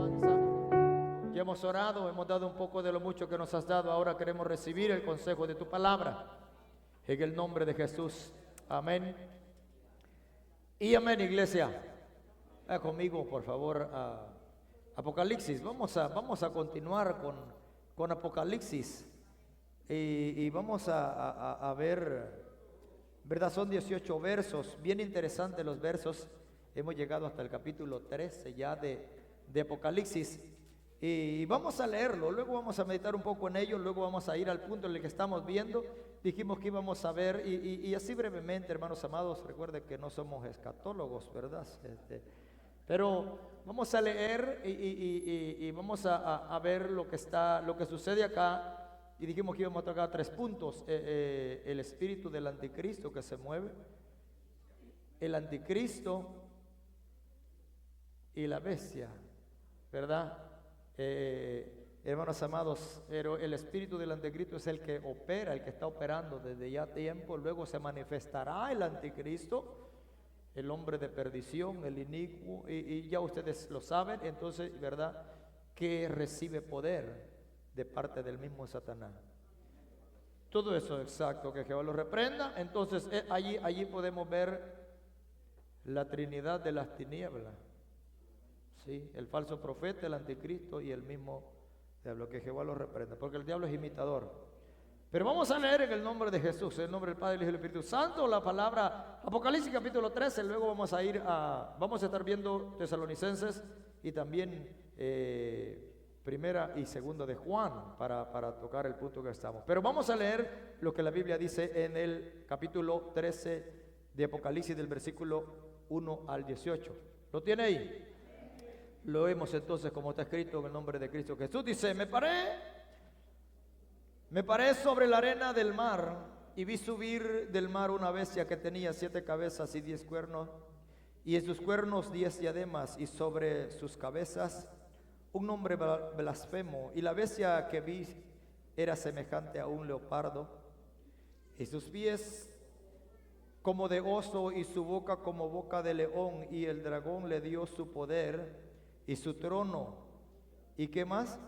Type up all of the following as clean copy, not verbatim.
alabanza. Ya hemos orado, hemos dado un poco de lo mucho que nos has dado. Ahora queremos recibir el consejo de tu palabra. En el nombre de Jesús. Amén. Y amén, iglesia. Conmigo, por favor, a Apocalipsis. Vamos a continuar con Apocalipsis. Y vamos a ver, ¿verdad? Son 18 versos. Bien interesantes los versos. Hemos llegado hasta el capítulo 13 ya de Apocalipsis. Y vamos a leerlo, luego vamos a meditar un poco en ello, luego vamos a ir al punto en el que estamos viendo. Dijimos que íbamos a ver, y así brevemente, hermanos amados, recuerden que no somos escatólogos, ¿verdad? Pero vamos a leer y vamos a ver lo que sucede acá. Y dijimos que íbamos a tocar 3 puntos: el espíritu del anticristo que se mueve, el anticristo y la bestia, ¿verdad? Hermanos amados, pero el espíritu del anticristo es el que opera, el que está operando desde ya tiempo. Luego se manifestará el anticristo, el hombre de perdición, el inicuo, y ya ustedes lo saben. Entonces, ¿verdad? Que recibe poder de parte del mismo Satanás. Todo eso, exacto, que Jehová lo reprenda. Entonces allí podemos ver la trinidad de las tinieblas. Sí, el falso profeta, el anticristo y el mismo diablo, que Jehová lo reprenda, porque el diablo es imitador. Pero vamos a leer en el nombre de Jesús, en el nombre del Padre, el Hijo y el Espíritu Santo, la palabra Apocalipsis capítulo 13. Luego vamos a estar viendo Tesalonicenses y también primera y segunda de Juan para tocar el punto que estamos. Pero vamos a leer lo que la Biblia dice en el capítulo 13 de Apocalipsis, del versículo 1 al 18. ¿Lo tiene ahí? Lo vemos entonces como está escrito en el nombre de Cristo Jesús. Dice: me paré sobre la arena del mar, y vi subir del mar una bestia que tenía 7 cabezas y 10 cuernos, y en sus cuernos 10 diademas, y sobre sus cabezas un nombre blasfemo. Y la bestia que vi era semejante a un leopardo, y sus pies como de oso, y su boca como boca de león. Y el dragón le dio su poder y su trono, ¿y qué más?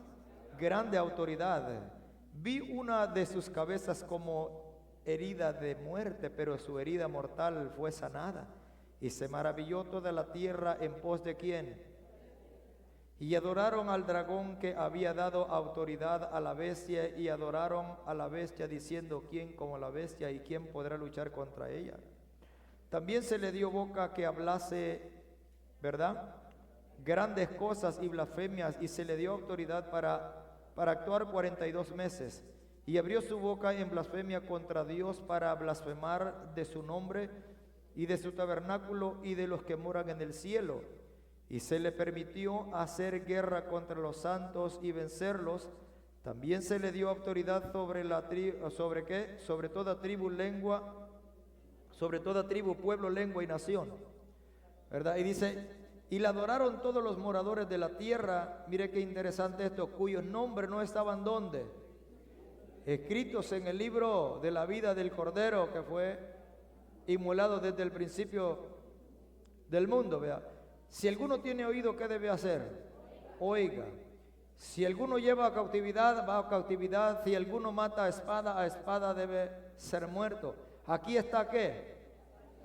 Grande autoridad. Vi una de sus cabezas como herida de muerte, pero su herida mortal fue sanada. Y se maravilló toda la tierra en pos de ¿quién? Y adoraron al dragón, que había dado autoridad a la bestia, y adoraron a la bestia, diciendo: ¿quién como la bestia, y quién podrá luchar contra ella? También se le dio boca que hablase, ¿verdad?, grandes cosas y blasfemias, y se le dio autoridad para actuar 42 meses. Y abrió su boca en blasfemia contra Dios, para blasfemar de su nombre y de su tabernáculo y de los que moran en el cielo. Y se le permitió hacer guerra contra los santos y vencerlos. También se le dio autoridad sobre toda tribu, lengua, sobre toda tribu, pueblo, lengua y nación, ¿verdad? Y dice: y la adoraron todos los moradores de la tierra. Mire qué interesante esto: cuyos nombres no estaban ¿dónde? Escritos en el libro de la vida del Cordero, que fue inmolado desde el principio del mundo. Vea, si alguno tiene oído, ¿qué debe hacer? Oiga. Si alguno lleva a cautividad, va a cautividad. Si alguno mata a espada debe ser muerto. Aquí está ¿qué?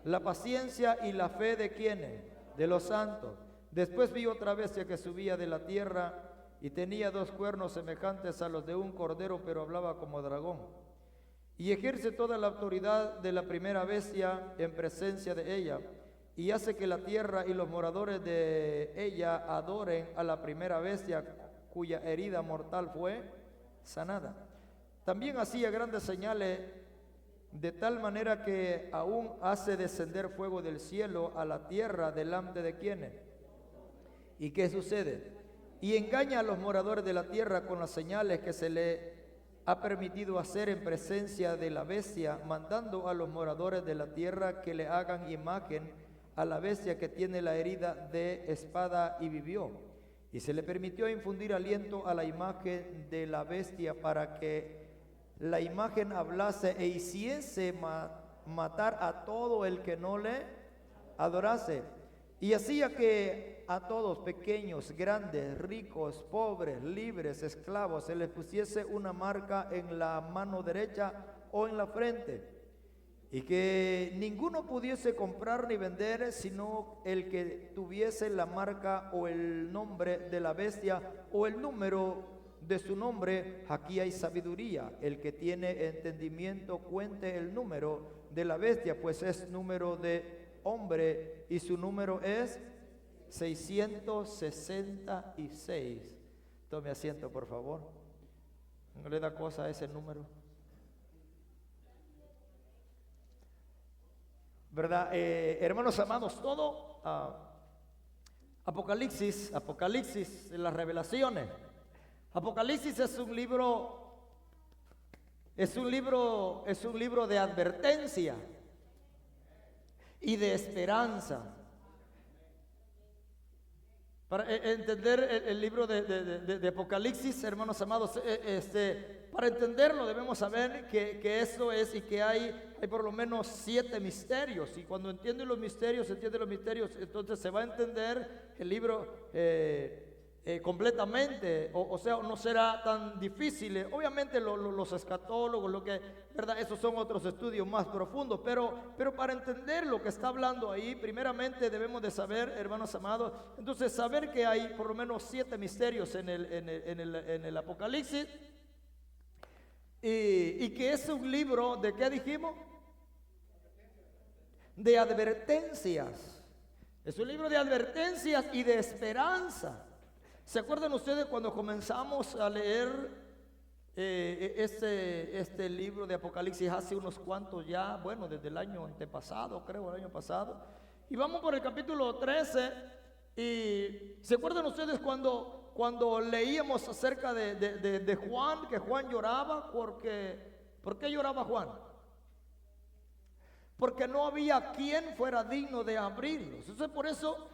La paciencia y la fe de ¿quiénes? De los santos. Después vi otra bestia que subía de la tierra, y tenía 2 cuernos semejantes a los de un cordero, pero hablaba como dragón. Y ejerce toda la autoridad de la primera bestia en presencia de ella, y hace que la tierra y los moradores de ella adoren a la primera bestia, cuya herida mortal fue sanada. También hacía grandes señales, de tal manera que aún hace descender fuego del cielo a la tierra delante de ¿quiénes? ¿Y qué sucede? Y engaña a los moradores de la tierra con las señales que se le ha permitido hacer en presencia de la bestia, mandando a los moradores de la tierra que le hagan imagen a la bestia que tiene la herida de espada y vivió. Y se le permitió infundir aliento a la imagen de la bestia, para que la imagen hablase e hiciese matar a todo el que no le adorase. Y hacía que a todos, pequeños, grandes, ricos, pobres, libres, esclavos, se les pusiese una marca en la mano derecha o en la frente, y que ninguno pudiese comprar ni vender, sino el que tuviese la marca o el nombre de la bestia o el número de su nombre. Aquí hay sabiduría. El que tiene entendimiento cuente el número de la bestia, pues es número de hombre y su número es 666. Tome asiento, por favor. ¿No le da cosa a ese número? ¿Verdad? Hermanos amados, todo Apocalipsis, las revelaciones. Apocalipsis es un libro de advertencia y de esperanza. Para entender el libro de Apocalipsis, hermanos amados, para entenderlo debemos saber que eso es, y que hay por lo menos 7 misterios. Y cuando entiende los misterios, entonces se va a entender el libro completamente, o sea, no será tan difícil. Obviamente los escatólogos, ¿verdad? Esos son otros estudios más profundos, pero para entender lo que está hablando ahí, primeramente debemos de saber, hermanos amados, entonces saber que hay por lo menos 7 misterios en el Apocalipsis, y que es un libro de, ¿qué dijimos? De advertencias. Es un libro de advertencias y de esperanza. ¿Se acuerdan ustedes cuando comenzamos a leer este libro de Apocalipsis hace unos cuantos ya, bueno, desde el año antepasado, creo, el año pasado? Y vamos por el capítulo 13, y ¿se acuerdan ustedes cuando leíamos acerca de Juan, que Juan lloraba? ¿Por qué lloraba Juan? Porque no había quien fuera digno de abrirlos. Entonces por eso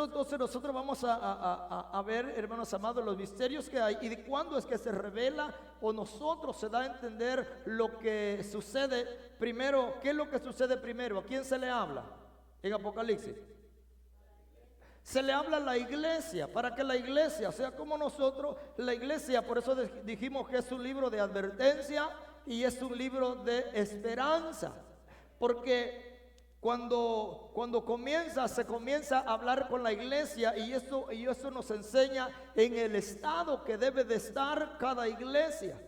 entonces nosotros vamos a ver, hermanos amados, los misterios que hay y de cuándo es que se revela o nosotros se da a entender lo que sucede primero. ¿Qué es lo que sucede primero? ¿A quién se le habla en Apocalipsis? Se le habla a la iglesia, para que la iglesia sea como nosotros. La iglesia, por eso dijimos que es un libro de advertencia y es un libro de esperanza, porque cuando se comienza a hablar con la iglesia, y eso nos enseña en el estado que debe de estar cada iglesia.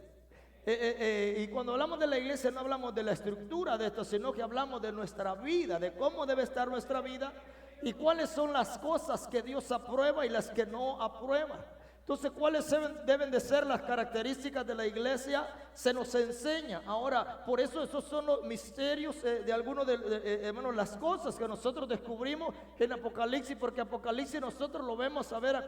Y cuando hablamos de la iglesia no hablamos de la estructura de esto, sino que hablamos de nuestra vida, de cómo debe estar nuestra vida y cuáles son las cosas que Dios aprueba y las que no aprueba. Entonces, ¿cuáles deben de ser las características de la iglesia? Se nos enseña. Ahora, por eso esos son los misterios de algunos hermanos, las cosas que nosotros descubrimos en Apocalipsis, porque Apocalipsis nosotros lo vemos a ver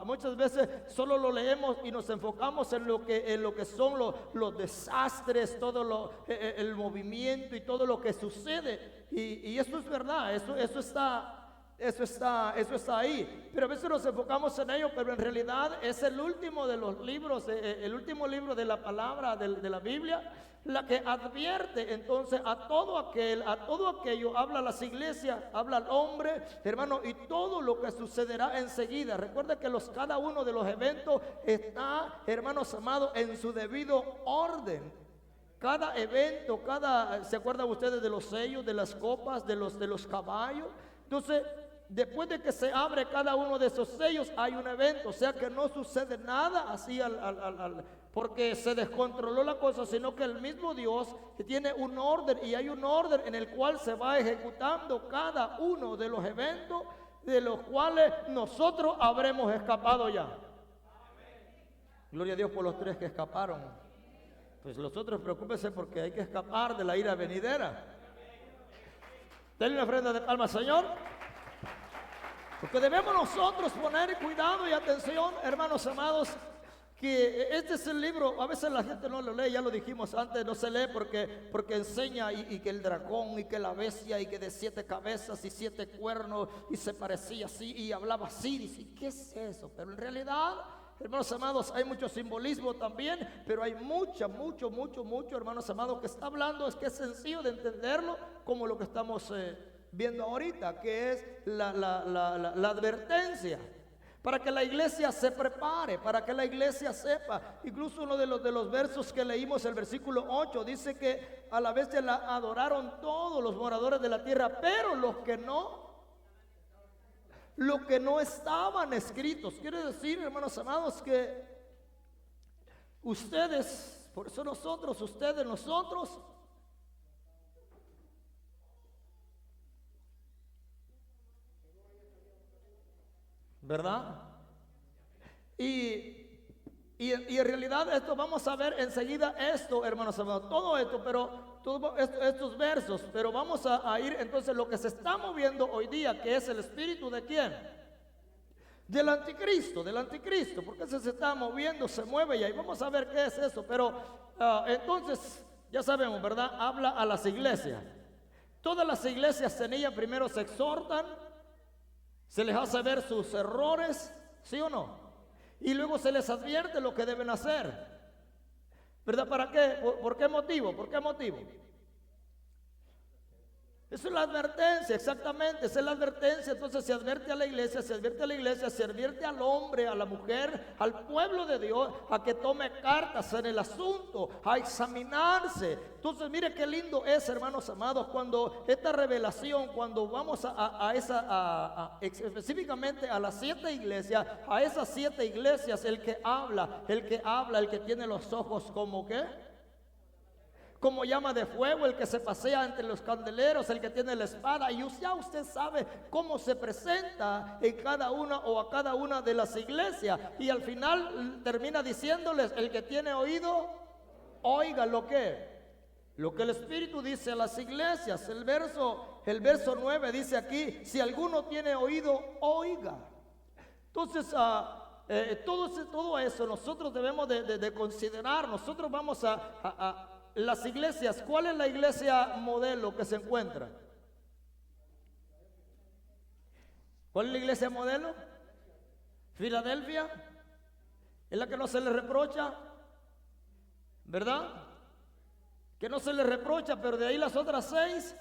muchas veces solo lo leemos y nos enfocamos en lo que son los desastres, todo el movimiento y todo lo que sucede. Y eso es verdad, eso está ahí, pero a veces nos enfocamos en ello, pero en realidad es el último de los libros, el último libro de la palabra de la Biblia, la que advierte entonces a todo aquello, habla a las iglesias, habla al hombre, hermano, y todo lo que sucederá enseguida. Recuerda que cada uno de los eventos está, hermanos amados, en su debido orden. Cada evento, ¿se acuerdan ustedes de los sellos, de las copas, de los caballos? Entonces, después de que se abre cada uno de esos sellos, hay un evento. O sea que no sucede nada así porque se descontroló la cosa, sino que el mismo Dios tiene un orden, y hay un orden en el cual se va ejecutando cada uno de los eventos de los cuales nosotros habremos escapado ya. Gloria a Dios por los 3 que escaparon. Pues los otros, preocúpense, porque hay que escapar de la ira venidera. Denle una ofrenda de palmas, Señor. Porque debemos nosotros poner cuidado y atención, hermanos amados, que este es el libro. A veces la gente no lo lee, ya lo dijimos antes, no se lee porque enseña y que el dragón y que la bestia y que de 7 cabezas y 7 cuernos y se parecía así y hablaba así. Dice, ¿qué es eso? Pero en realidad, hermanos amados, hay mucho simbolismo también, pero hay mucho, hermanos amados, que está hablando, es que es sencillo de entenderlo como lo que estamos viendo ahorita, que es la advertencia. Para que la iglesia se prepare, para que la iglesia sepa. Incluso uno de los versos que leímos, el versículo 8, dice que a la bestia la adoraron todos los moradores de la tierra, pero los que no estaban escritos. Quiere decir, hermanos amados, que ustedes, por eso nosotros, ustedes, nosotros, ¿verdad? Y en realidad esto vamos a ver enseguida esto, hermanos amados, todo esto, pero todos estos versos, pero vamos a ir entonces lo que se está moviendo hoy día, que es el espíritu de quién, del anticristo, porque ese se está moviendo, se mueve y ahí vamos a ver qué es eso, pero entonces ya sabemos, ¿verdad? Habla a las iglesias. Todas las iglesias tenían, primero se exhortan, se les hace ver sus errores, ¿sí o no? Y luego se les advierte lo que deben hacer, ¿verdad? ¿Para qué? ¿Por qué motivo? ¿Por qué motivo? Esa es la advertencia, exactamente, esa es la advertencia. Entonces se advierte a la iglesia, se advierte al hombre, a la mujer, al pueblo de Dios, a que tome cartas en el asunto, a examinarse. Entonces mire qué lindo es, hermanos amados, cuando esta revelación, cuando vamos específicamente a las 7 iglesias, a esas 7 iglesias, el que habla, el que tiene los ojos como ¿qué? Como llama de fuego, el que se pasea entre los candeleros, el que tiene la espada. Y ya usted sabe cómo se presenta en cada una o a cada una de las iglesias. Y al final termina diciéndoles, el que tiene oído, oiga lo que el Espíritu dice a las iglesias. El verso 9 dice aquí, si alguno tiene oído, oiga. Entonces, todo eso nosotros debemos de considerar. Nosotros vamos a las iglesias. ¿Cuál es la iglesia modelo que se encuentra? ¿Cuál es la iglesia modelo? Filadelfia. Es la que no se le reprocha, ¿verdad? Que no se le reprocha, pero de ahí las otras 6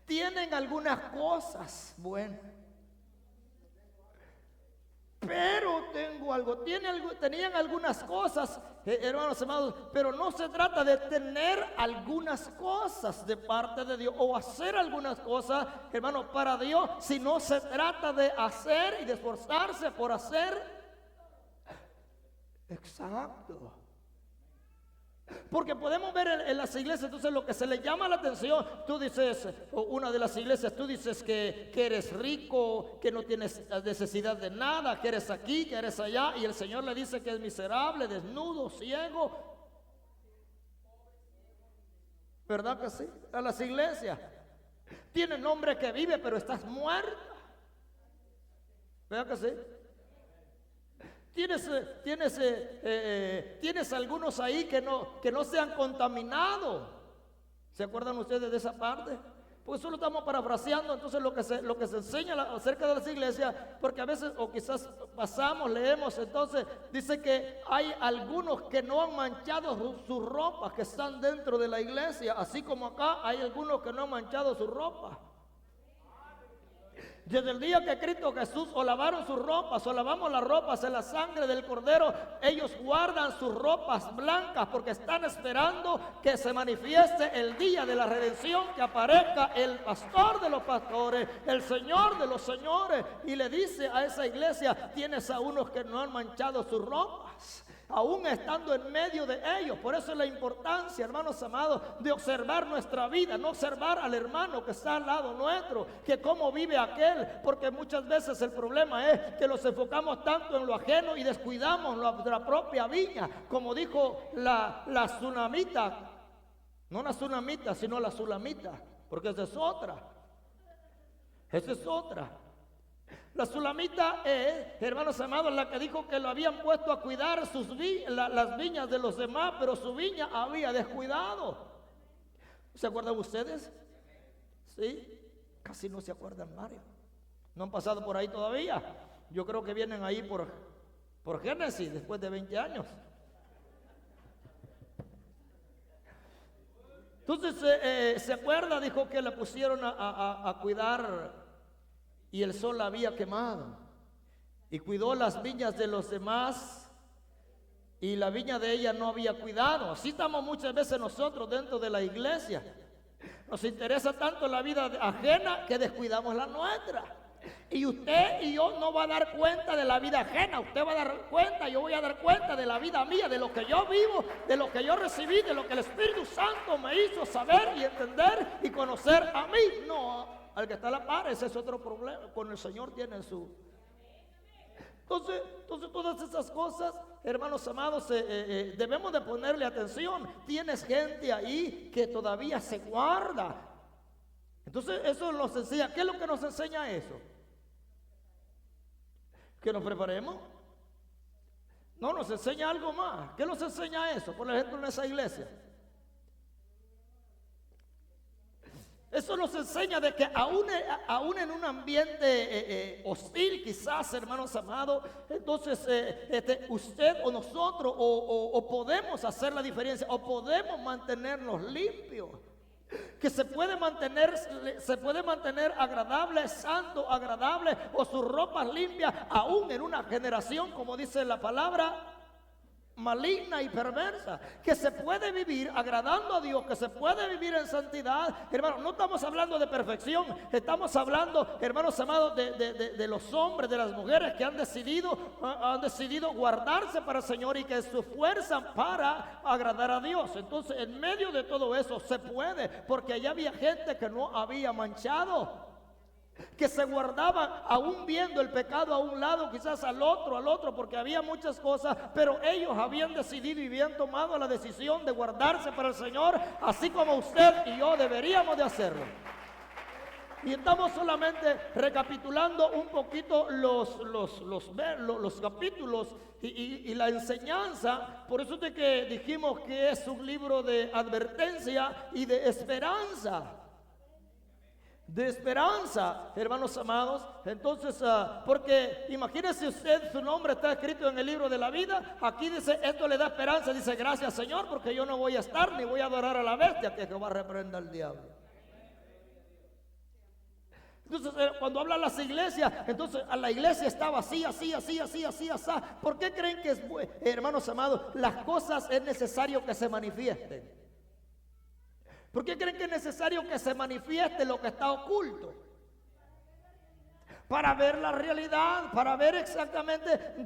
tienen algunas cosas buenas. Pero tenían algunas cosas, hermanos amados, pero no se trata de tener algunas cosas de parte de Dios o hacer algunas cosas, hermanos, para Dios, sino se trata de hacer y de esforzarse por hacer. Exacto. Porque podemos ver en las iglesias, entonces lo que se le llama la atención, tú dices, o una de las iglesias, tú dices que eres rico, que no tienes necesidad de nada, que eres aquí, que eres allá, y el Señor le dice que es miserable, desnudo, ciego. ¿Verdad que sí? A las iglesias. Tiene nombre que vive, pero estás muerta. ¿Verdad que sí? Tienes algunos ahí que no se han contaminado. ¿Se acuerdan ustedes de esa parte? Pues solo estamos parafraseando entonces lo que se enseña acerca de las iglesias, porque a veces o quizás pasamos, leemos, entonces dice que hay algunos que no han manchado sus ropas, que están dentro de la iglesia, así como acá hay algunos que no han manchado sus ropas. Desde el día que Cristo Jesús o lavaron sus ropas o lavamos las ropas en la sangre del Cordero, ellos guardan sus ropas blancas porque están esperando que se manifieste el día de la redención, que aparezca el pastor de los pastores, el Señor de los señores, y le dice a esa iglesia, tienes a unos que no han manchado sus ropas, aún estando en medio de ellos. Por eso es la importancia, hermanos amados, de observar nuestra vida, no observar al hermano que está al lado nuestro, que cómo vive aquel, porque muchas veces el problema es que nos enfocamos tanto en lo ajeno y descuidamos nuestra propia viña, como dijo la tsunamita, no la tsunamita, sino la sulamita, porque esa es otra. La sulamita es, hermanos amados, la que dijo que lo habían puesto a cuidar las viñas de los demás, pero su viña había descuidado. ¿Se acuerdan ustedes? Sí, casi no se acuerdan, Mario. No han pasado por ahí todavía. Yo creo que vienen ahí por Génesis, después de 20 años. Entonces se acuerda, dijo que la pusieron a cuidar y el sol la había quemado. Y cuidó las viñas de los demás y la viña de ella no había cuidado. Así estamos muchas veces nosotros dentro de la iglesia. Nos interesa tanto la vida ajena que descuidamos la nuestra. Y usted y yo no va a dar cuenta de la vida ajena. Usted va a dar cuenta, yo voy a dar cuenta de la vida mía, de lo que yo vivo, de lo que yo recibí, de lo que el Espíritu Santo me hizo saber y entender y conocer a mí. No, al que está a la par, ese es otro problema. Con el Señor tiene su... Entonces todas esas cosas, hermanos amados, debemos de ponerle atención. Tienes gente ahí que todavía se guarda. Entonces eso nos enseña. ¿Qué es lo que nos enseña eso? Que nos preparemos. No, nos enseña algo más. ¿Qué nos enseña eso? Por ejemplo, en esa iglesia. Eso nos enseña de que aún en un ambiente hostil, quizás, hermanos amados, entonces usted o nosotros o podemos hacer la diferencia, o podemos mantenernos limpios. Que se puede mantener agradable, santo, agradable, o sus ropas limpias, aún en una generación, como dice la palabra, maligna y perversa, que se puede vivir agradando a Dios, que se puede vivir en santidad. Hermanos, no estamos hablando de perfección, estamos hablando, hermanos amados, de los hombres, de las mujeres que han decidido guardarse para el Señor y que se esfuerzan para agradar a Dios. Entonces, en medio de todo eso se puede, porque allá había gente que no había manchado, que se guardaban aún viendo el pecado a un lado, quizás al otro, porque había muchas cosas, pero ellos habían decidido y habían tomado la decisión de guardarse para el Señor, así como usted y yo deberíamos de hacerlo. Y estamos solamente recapitulando un poquito los capítulos y la enseñanza. Por eso es que dijimos que es un libro de advertencia y de esperanza. De esperanza, hermanos amados. Entonces, porque imagínese usted, su nombre está escrito en el libro de la vida. Aquí dice, esto le da esperanza. Dice, gracias Señor, porque yo no voy a estar ni voy a adorar a la bestia, que Jehová reprenda al diablo. Entonces, cuando habla las iglesias, entonces a la iglesia estaba así. ¿Por qué creen que es bueno? Hermanos amados, las cosas es necesario que se manifiesten. ¿Por qué creen que es necesario que se manifieste lo que está oculto? Para ver la realidad, para ver exactamente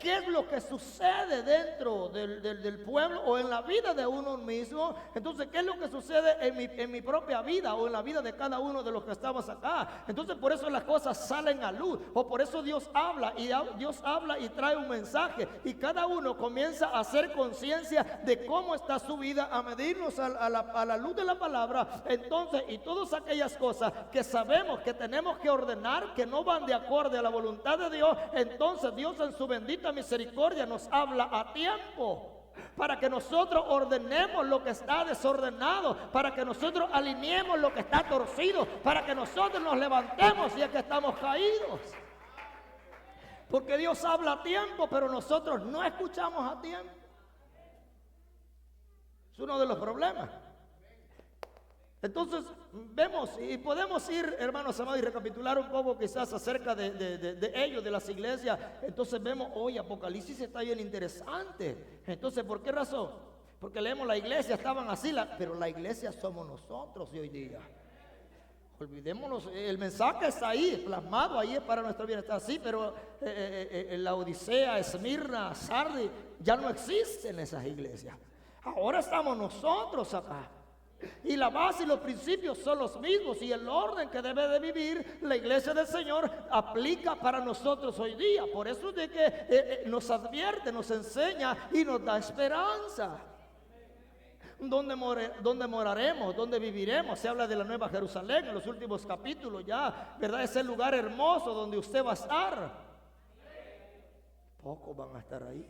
qué es lo que sucede dentro del pueblo o en la vida de uno mismo. Entonces, ¿qué es lo que sucede en mi propia vida o en la vida de cada uno de los que estamos acá? Entonces, por eso las cosas salen a luz, o por eso Dios habla y trae un mensaje, y cada uno comienza a hacer conciencia de cómo está su vida, a medirnos a la luz de la palabra. Entonces, y todas aquellas cosas que sabemos que tenemos que ordenar, que no van de acuerdo a la voluntad de Dios, entonces Dios en su bendita misericordia nos habla a tiempo, para que nosotros ordenemos lo que está desordenado, para que nosotros alineemos lo que está torcido, para que nosotros nos levantemos ya que estamos caídos. Porque Dios habla a tiempo, pero nosotros no escuchamos a tiempo. Es uno de los problemas. Entonces vemos y podemos ir, hermanos amados, y recapitular un poco quizás acerca de ellos, de las iglesias. Entonces vemos hoy Apocalipsis está bien interesante. Entonces, ¿por qué razón? Porque leemos la iglesia, estaban así, pero la iglesia somos nosotros de hoy día. Olvidémonos, el mensaje está ahí, plasmado ahí, es para nuestro bienestar, sí, pero la Odisea, Esmirna, Sardis, ya no existen esas iglesias. Ahora estamos nosotros acá. Y la base y los principios son los mismos, y el orden que debe de vivir la iglesia del Señor aplica para nosotros hoy día. Por eso es de que nos advierte, nos enseña y nos da esperanza. ¿Dónde moraremos? ¿Dónde viviremos? Se habla de la Nueva Jerusalén en los últimos capítulos ya, ¿verdad? Es el lugar hermoso donde usted va a estar. Pocos van a estar ahí.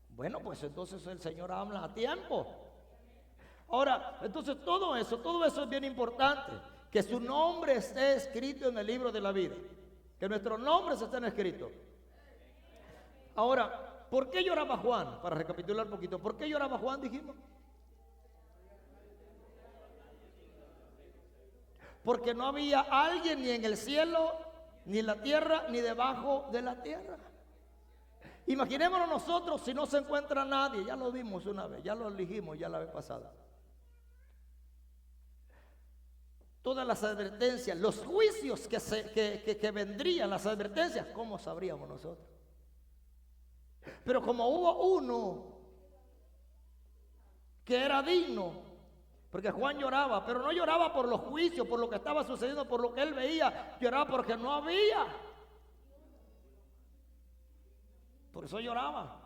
Bueno, pues entonces el Señor habla a tiempo. Ahora, entonces todo eso es bien importante. Que su nombre esté escrito en el libro de la vida. Que nuestros nombres estén escritos. Ahora, ¿por qué lloraba Juan? Para recapitular un poquito. ¿Por qué lloraba Juan, dijimos? porque no había alguien ni en el cielo, ni en la tierra, ni debajo de la tierra. Imaginémonos nosotros si no se encuentra nadie. Ya lo vimos una vez, ya lo elegimos ya la vez pasada. Todas las advertencias, los juicios que vendrían, las advertencias, ¿cómo sabríamos nosotros? Pero como hubo uno que era digno, porque Juan lloraba, pero no lloraba por los juicios, por lo que estaba sucediendo, por lo que él veía, lloraba porque no había. Por eso lloraba.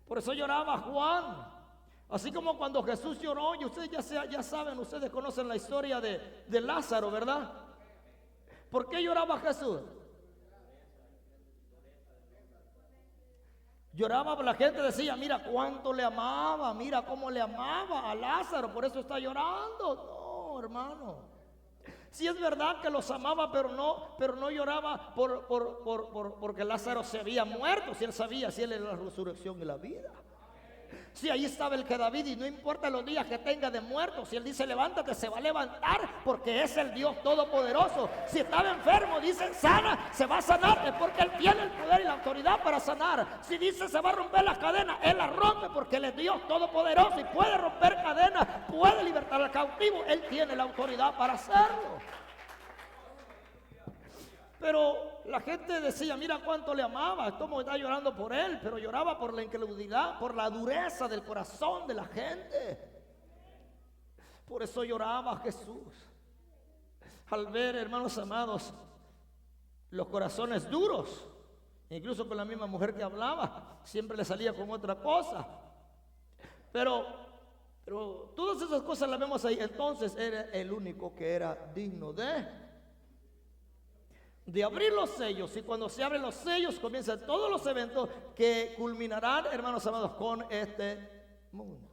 Por eso lloraba Juan. Así como cuando Jesús lloró, y ustedes ya saben, ustedes conocen la historia de Lázaro, ¿verdad? ¿Por qué lloraba Jesús? Lloraba, la gente decía, mira cuánto le amaba, mira cómo le amaba a Lázaro, por eso está llorando. No, hermano. Sí es verdad que los amaba, pero no lloraba porque Lázaro se había muerto. Si él sabía, si él era la resurrección y la vida. Si ahí estaba el que David, y no importa los días que tenga de muerto, si él dice levántate, se va a levantar, porque es el Dios todopoderoso. Si estaba enfermo, dicen sana, se va a sanar, es porque él tiene el poder y la autoridad para sanar. Si dice se va a romper las cadenas, él las rompe, porque él es Dios todopoderoso y puede romper cadenas, puede libertar al cautivo, él tiene la autoridad para hacerlo. Pero la gente decía, mira cuánto le amaba, cómo está llorando por él, pero lloraba por la incredulidad, por la dureza del corazón de la gente. Por eso lloraba Jesús. Al ver, hermanos amados, los corazones duros, incluso con la misma mujer que hablaba, siempre le salía con otra cosa. Pero todas esas cosas las vemos ahí. Entonces era el único que era digno de abrir los sellos, y cuando se abren los sellos comienzan todos los eventos que culminarán, hermanos amados, con este mundo.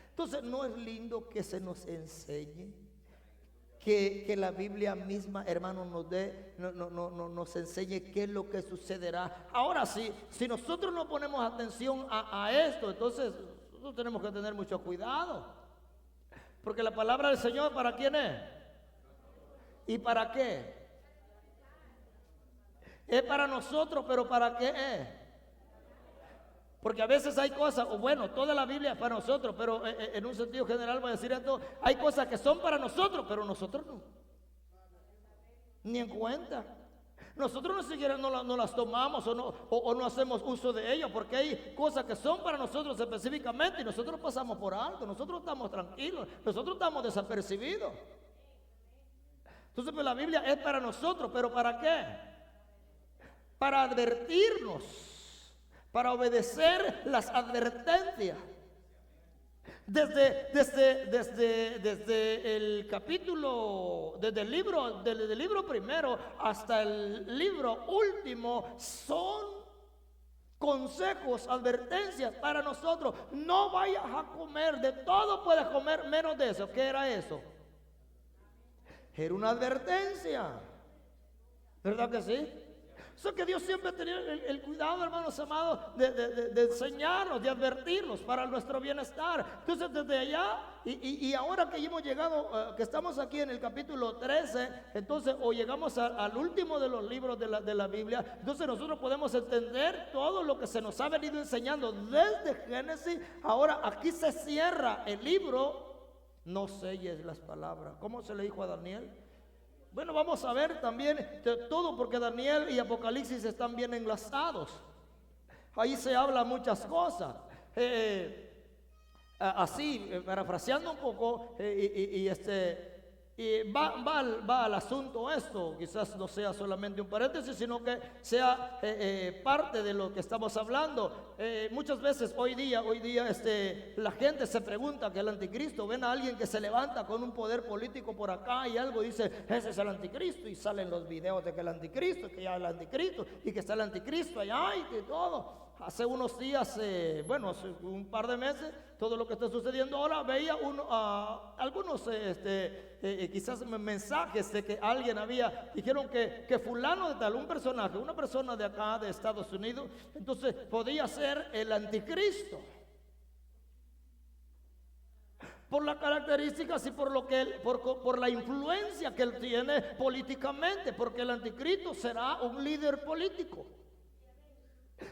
Entonces, ¿no es lindo que se nos enseñe? Que la Biblia misma, hermanos, nos enseñe qué es lo que sucederá. Ahora sí, si nosotros no ponemos atención a esto, entonces nosotros tenemos que tener mucho cuidado, porque la palabra del Señor, ¿para quién es? ¿Y para qué? Es para nosotros, pero ¿para qué es? Porque a veces hay cosas, o bueno, toda la Biblia es para nosotros, pero en un sentido general voy a decir esto, hay cosas que son para nosotros, pero nosotros no. Ni en cuenta. Nosotros ni siquiera no las tomamos o no hacemos uso de ellas, porque hay cosas que son para nosotros específicamente y nosotros pasamos por alto, nosotros estamos tranquilos, nosotros estamos desapercibidos. Entonces, pues la Biblia es para nosotros, pero ¿para qué? Para advertirnos, para obedecer las advertencias. Desde el capítulo, desde el libro primero hasta el libro último, son consejos, advertencias para nosotros. No vayas a comer, de todo puedes comer menos de eso. ¿Qué era eso? Era una advertencia, ¿verdad que sí? Eso que Dios siempre tenía el cuidado, hermanos amados, de enseñarnos, de advertirnos para nuestro bienestar. Entonces, desde allá, y ahora que hemos llegado, que estamos aquí en el capítulo 13, entonces, o llegamos al último de los libros de la Biblia, entonces nosotros podemos entender todo lo que se nos ha venido enseñando desde Génesis. Ahora, aquí se cierra el libro, no selles las palabras. ¿Cómo se le dijo a Daniel? Bueno, vamos a ver también todo, porque Daniel y Apocalipsis están bien enlazados. Ahí se habla muchas cosas. Así, parafraseando un poco, va al asunto esto. Quizás no sea solamente un paréntesis, sino que sea parte de lo que estamos hablando. Muchas veces hoy día la gente se pregunta que el anticristo, ven a alguien que se levanta con un poder político por acá y algo, y dice, ese es el anticristo, y salen los videos de que el anticristo, que ya el anticristo, y que está el anticristo allá, y que todo. Hace unos días, hace un par de meses, todo lo que está sucediendo ahora, veía algunos quizás mensajes de que alguien dijeron que fulano de tal, un personaje, una persona de acá de Estados Unidos, entonces podía ser el anticristo. por las características y por lo que por la influencia que él tiene políticamente, porque el anticristo será un líder político.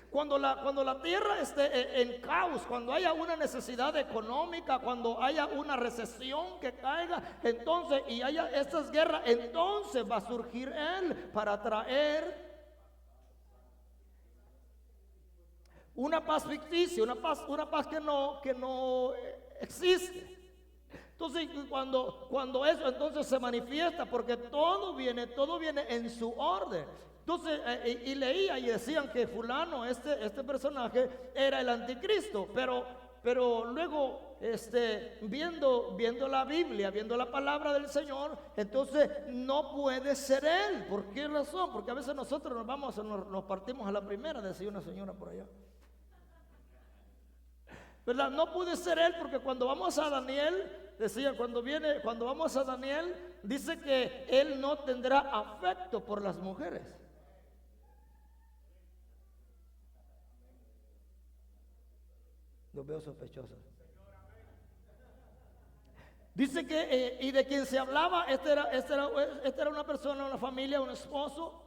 Cuando la tierra esté en caos, cuando haya una necesidad económica, cuando haya una recesión que caiga, entonces, y haya estas guerras, entonces va a surgir él para traer una paz ficticia, una paz que no existe. Entonces, cuando eso entonces se manifiesta, porque todo viene en su orden. Entonces, y leía y decían que fulano, este personaje era el anticristo, pero luego, viendo la Biblia, viendo la palabra del Señor, entonces no puede ser él. ¿Por qué razón? Porque a veces nosotros nos partimos a la primera, decía una señora por allá. ¿Verdad? No puede ser él, porque cuando vamos a Daniel, decía, cuando vamos a Daniel, dice que él no tendrá afecto por las mujeres. Los veo sospechosos. Dice que, y de quien se hablaba, esta era una persona, una familia, un esposo,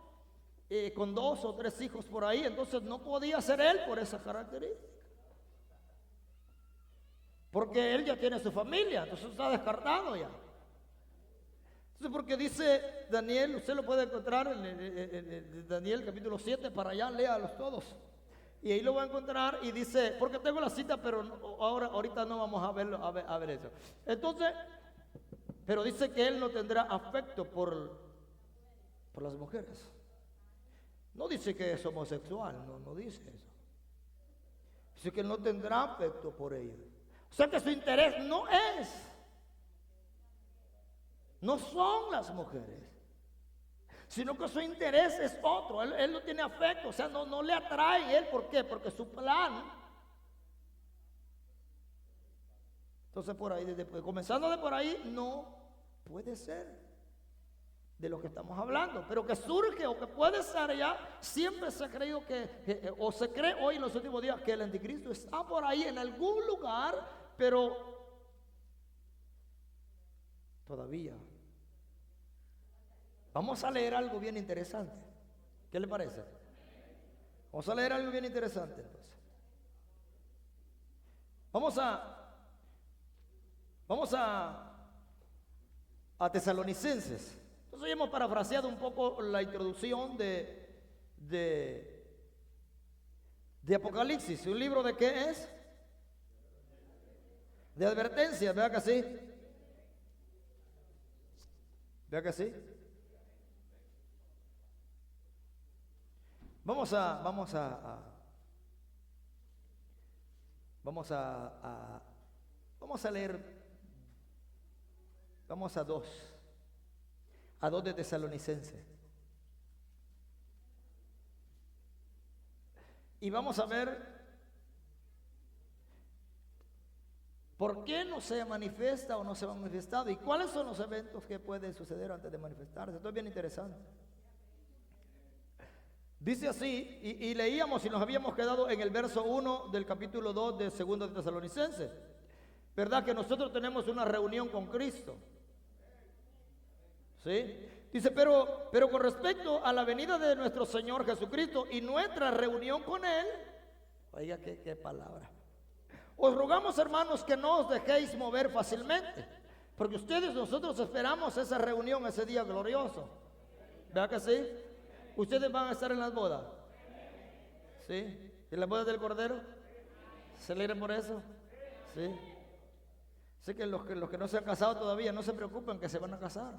con 2 o 3 hijos por ahí. Entonces no podía ser él por esa característica, porque él ya tiene su familia, entonces está descartado ya. Entonces, porque dice Daniel, usted lo puede encontrar en Daniel capítulo 7, para allá, léalos todos. Y ahí lo va a encontrar y dice, porque tengo la cita, pero ahorita no vamos a verlo, a ver eso. Entonces, pero dice que él no tendrá afecto por las mujeres. No dice que es homosexual, no dice eso. Dice que él no tendrá afecto por ellos. O sea que su interés no son las mujeres, sino que su interés es otro. Él no tiene afecto, o sea, no le atrae él. ¿Por qué? Porque su plan. Entonces por ahí, comenzando de por ahí, no puede ser de lo que estamos hablando, pero que surge o que puede ser ya. Siempre se ha creído o se cree hoy en los últimos días, que el anticristo está por ahí en algún lugar, pero todavía. Vamos a leer algo bien interesante. ¿Qué le parece? Vamos a leer algo bien interesante entonces. Vamos a Tesalonicenses. Entonces hemos parafraseado un poco la introducción de Apocalipsis. ¿Un libro de qué es? De advertencia, ¿verdad que sí? ¿Verdad que sí? Vamos a leer, vamos a 2 de Tesalonicenses. Y vamos a ver por qué no se manifiesta o no se ha manifestado y cuáles son los eventos que pueden suceder antes de manifestarse. Esto es bien interesante. Dice así, y leíamos y nos habíamos quedado en el verso 1 del capítulo 2 de 2 de Tesalonicenses. ¿Verdad que nosotros tenemos una reunión con Cristo? ¿Sí? Dice, pero con respecto a la venida de nuestro Señor Jesucristo y nuestra reunión con Él, oiga qué palabra. Os rogamos, hermanos, que no os dejéis mover fácilmente, porque nosotros esperamos esa reunión, ese día glorioso. ¿Verdad que sí? Ustedes van a estar en las bodas. ¿Sí? ¿En las bodas del Cordero? ¿Se alegran por eso? ¿Sí? Sé que los que no se han casado todavía, no se preocupen, que se van a casar.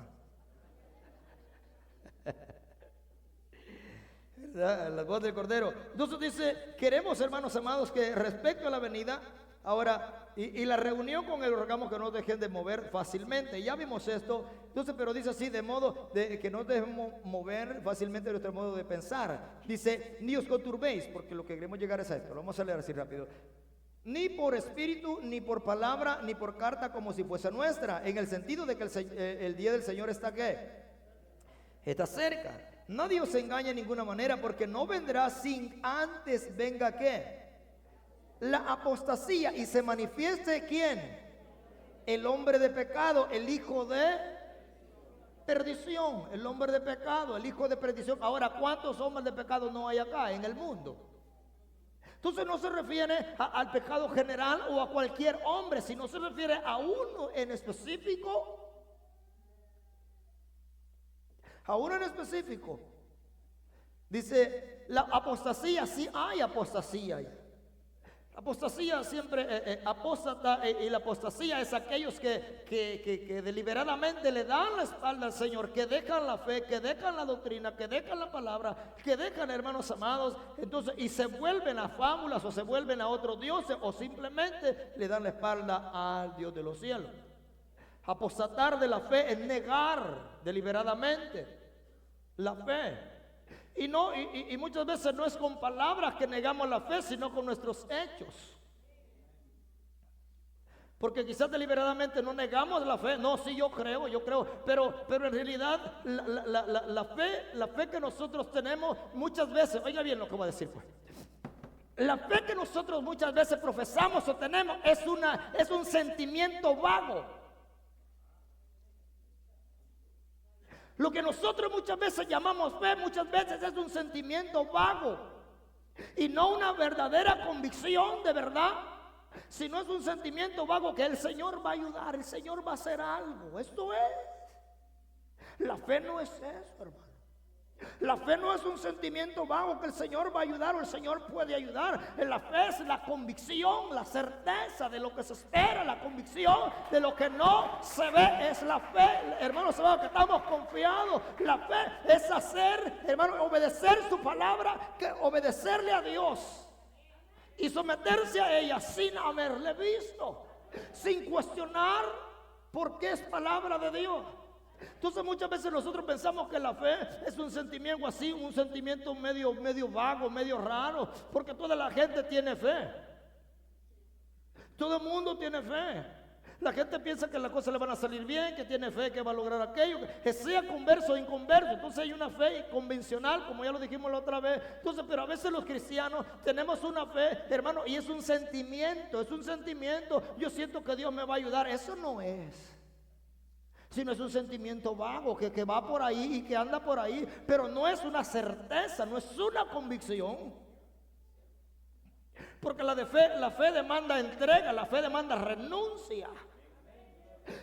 ¿Verdad? Las bodas del Cordero. Entonces dice, queremos, hermanos amados, que respecto a la venida, ahora, y la reunión con él, rogamos que no dejen de mover fácilmente. Ya vimos esto. Entonces, pero dice así, de modo de que no dejemos mover fácilmente nuestro modo de pensar. Dice, ni os conturbéis, porque lo que queremos llegar es a esto. Lo vamos a leer así rápido. Ni por espíritu, ni por palabra, ni por carta, como si fuese nuestra, en el sentido de que el día del Señor está ¿qué? Está cerca. Nadie os engañe de ninguna manera, porque no vendrá sin antes venga ¿qué? La apostasía, y se manifieste ¿quién? el hombre de pecado, el hijo de perdición, el hombre de pecado, el hijo de perdición. Ahora, ¿cuántos hombres de pecado no hay acá en el mundo? Entonces no se refiere al pecado general o a cualquier hombre, sino se refiere a uno en específico. A uno en específico. Dice, la apostasía, sí hay apostasía. Apostasía siempre, apóstata, y la apostasía es aquellos que deliberadamente le dan la espalda al Señor, que dejan la fe, que dejan la doctrina, que dejan la palabra, que dejan, hermanos amados, entonces, y se vuelven a fábulas o se vuelven a otros dioses o simplemente le dan la espalda al Dios de los cielos. Apostatar de la fe es negar deliberadamente la fe. Y muchas veces no es con palabras que negamos la fe, sino con nuestros hechos. Porque quizás deliberadamente no negamos la fe. No, sí, yo creo, pero en realidad la fe que nosotros tenemos muchas veces, oiga bien lo que voy a decir, pues. La fe que nosotros muchas veces profesamos o tenemos es un sentimiento vago. Lo que nosotros muchas veces llamamos fe, muchas veces es un sentimiento vago y no una verdadera convicción de verdad, sino es un sentimiento vago que el Señor va a ayudar, el Señor va a hacer algo. Esto es. La fe no es eso, hermano. La fe no es un sentimiento vago que el Señor va a ayudar o el Señor puede ayudar. La fe es la convicción, la certeza de lo que se espera, la convicción de lo que no se ve. Es la fe, hermanos, que estamos confiados. La fe es hacer, hermano, obedecer su palabra, que obedecerle a Dios y someterse a ella sin haberle visto, sin cuestionar por qué es palabra de Dios. Entonces muchas veces nosotros pensamos que la fe es un sentimiento así, un sentimiento medio vago, medio raro, porque toda la gente tiene fe. Todo el mundo tiene fe. La gente piensa que las cosas le van a salir bien, que tiene fe, que va a lograr aquello, que sea converso o inconverso. Entonces hay una fe convencional, como ya lo dijimos la otra vez. Entonces, pero a veces los cristianos tenemos una fe, hermano, y es un sentimiento, Yo siento que Dios me va a ayudar. Eso no es. Sino es un sentimiento vago que va por ahí y que anda por ahí, pero no es una certeza, no es una convicción. Porque la fe demanda entrega, la fe demanda renuncia.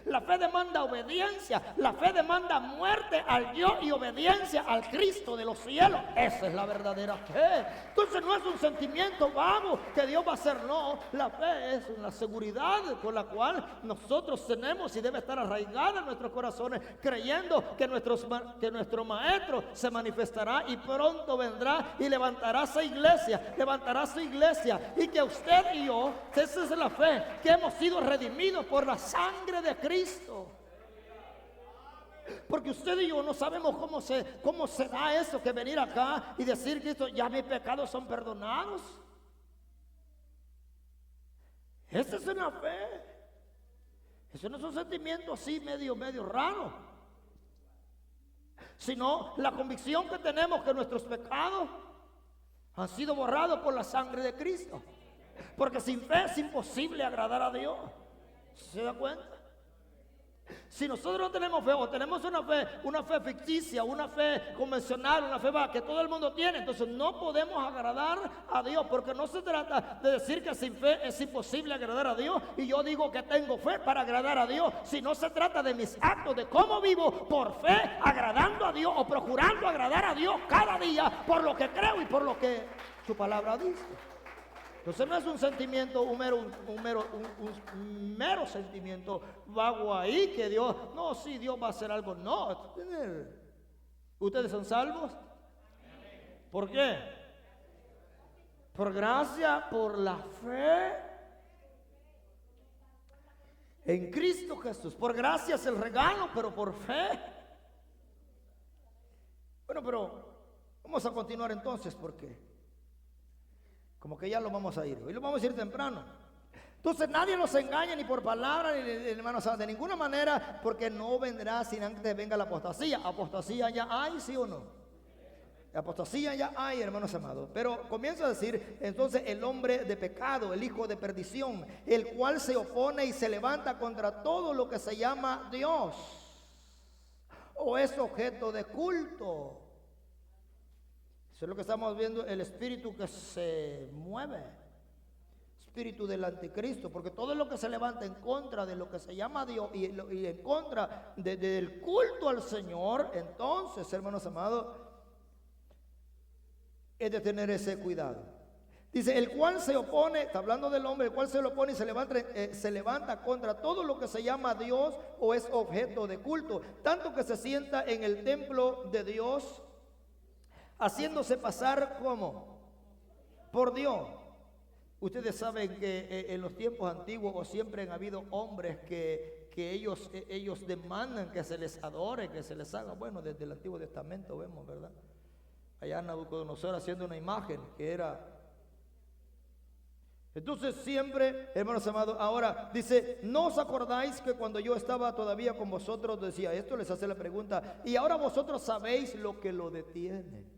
La fe demanda obediencia, la fe demanda muerte al yo y obediencia al Cristo de los cielos. Esa es la verdadera fe. Entonces no es un sentimiento vago que Dios va a hacer, no. La fe es una seguridad con la cual nosotros tenemos y debe estar arraigada en nuestros corazones, creyendo que nuestro Maestro se manifestará y pronto vendrá y levantará su iglesia, y que usted y yo, esa es la fe, que hemos sido redimidos por la sangre de Cristo. Porque usted y yo no sabemos cómo se da eso, que venir acá y decir que esto, ya mis pecados son perdonados. Esa es una fe. Eso no es un sentimiento así medio raro, sino la convicción que tenemos que nuestros pecados han sido borrados por la sangre de Cristo. Porque sin fe es imposible agradar a Dios. ¿Se da cuenta? Si nosotros no tenemos fe o tenemos una fe ficticia, una fe convencional, una fe que todo el mundo tiene, entonces no podemos agradar a Dios, porque no se trata de decir que sin fe es imposible agradar a Dios y yo digo que tengo fe para agradar a Dios, sino se trata de mis actos, de cómo vivo por fe agradando a Dios o procurando agradar a Dios cada día por lo que creo y por lo que su palabra dice. Entonces no es un sentimiento, un mero sentimiento vago ahí que Dios, no, sí, Dios va a hacer algo. No, ¿ustedes son salvos? ¿Por qué? Por gracia, por la fe en Cristo Jesús. Por gracia es el regalo, pero por fe. Bueno, pero vamos a continuar entonces, porque como que ya lo vamos a ir. Hoy lo vamos a ir temprano. Entonces nadie nos engaña ni por palabra, ni hermanos, de ninguna manera, porque no vendrá sin antes venga la apostasía. Apostasía ya hay, ¿sí o no? Apostasía ya hay, hermanos amados. Pero comienza a decir, entonces el hombre de pecado, el hijo de perdición, el cual se opone y se levanta contra todo lo que se llama Dios o es objeto de culto. Eso es lo que estamos viendo, el espíritu que se mueve, espíritu del anticristo, porque todo lo que se levanta en contra de lo que se llama Dios y en contra del culto al Señor, entonces, hermanos amados, es de tener ese cuidado. Dice, el cual se opone, está hablando del hombre, el cual se opone y se levanta contra todo lo que se llama Dios o es objeto de culto, tanto que se sienta en el templo de Dios, haciéndose pasar como por Dios. Ustedes saben que en los tiempos antiguos o siempre han habido hombres que ellos demandan que se les adore, que se les haga. Bueno, desde el Antiguo Testamento vemos, ¿verdad? Allá Nabucodonosor haciendo una imagen que era. Entonces siempre, hermanos amados, ahora dice, ¿no os acordáis que cuando yo estaba todavía con vosotros decía esto? Les hace la pregunta, y ahora vosotros sabéis lo que lo detiene.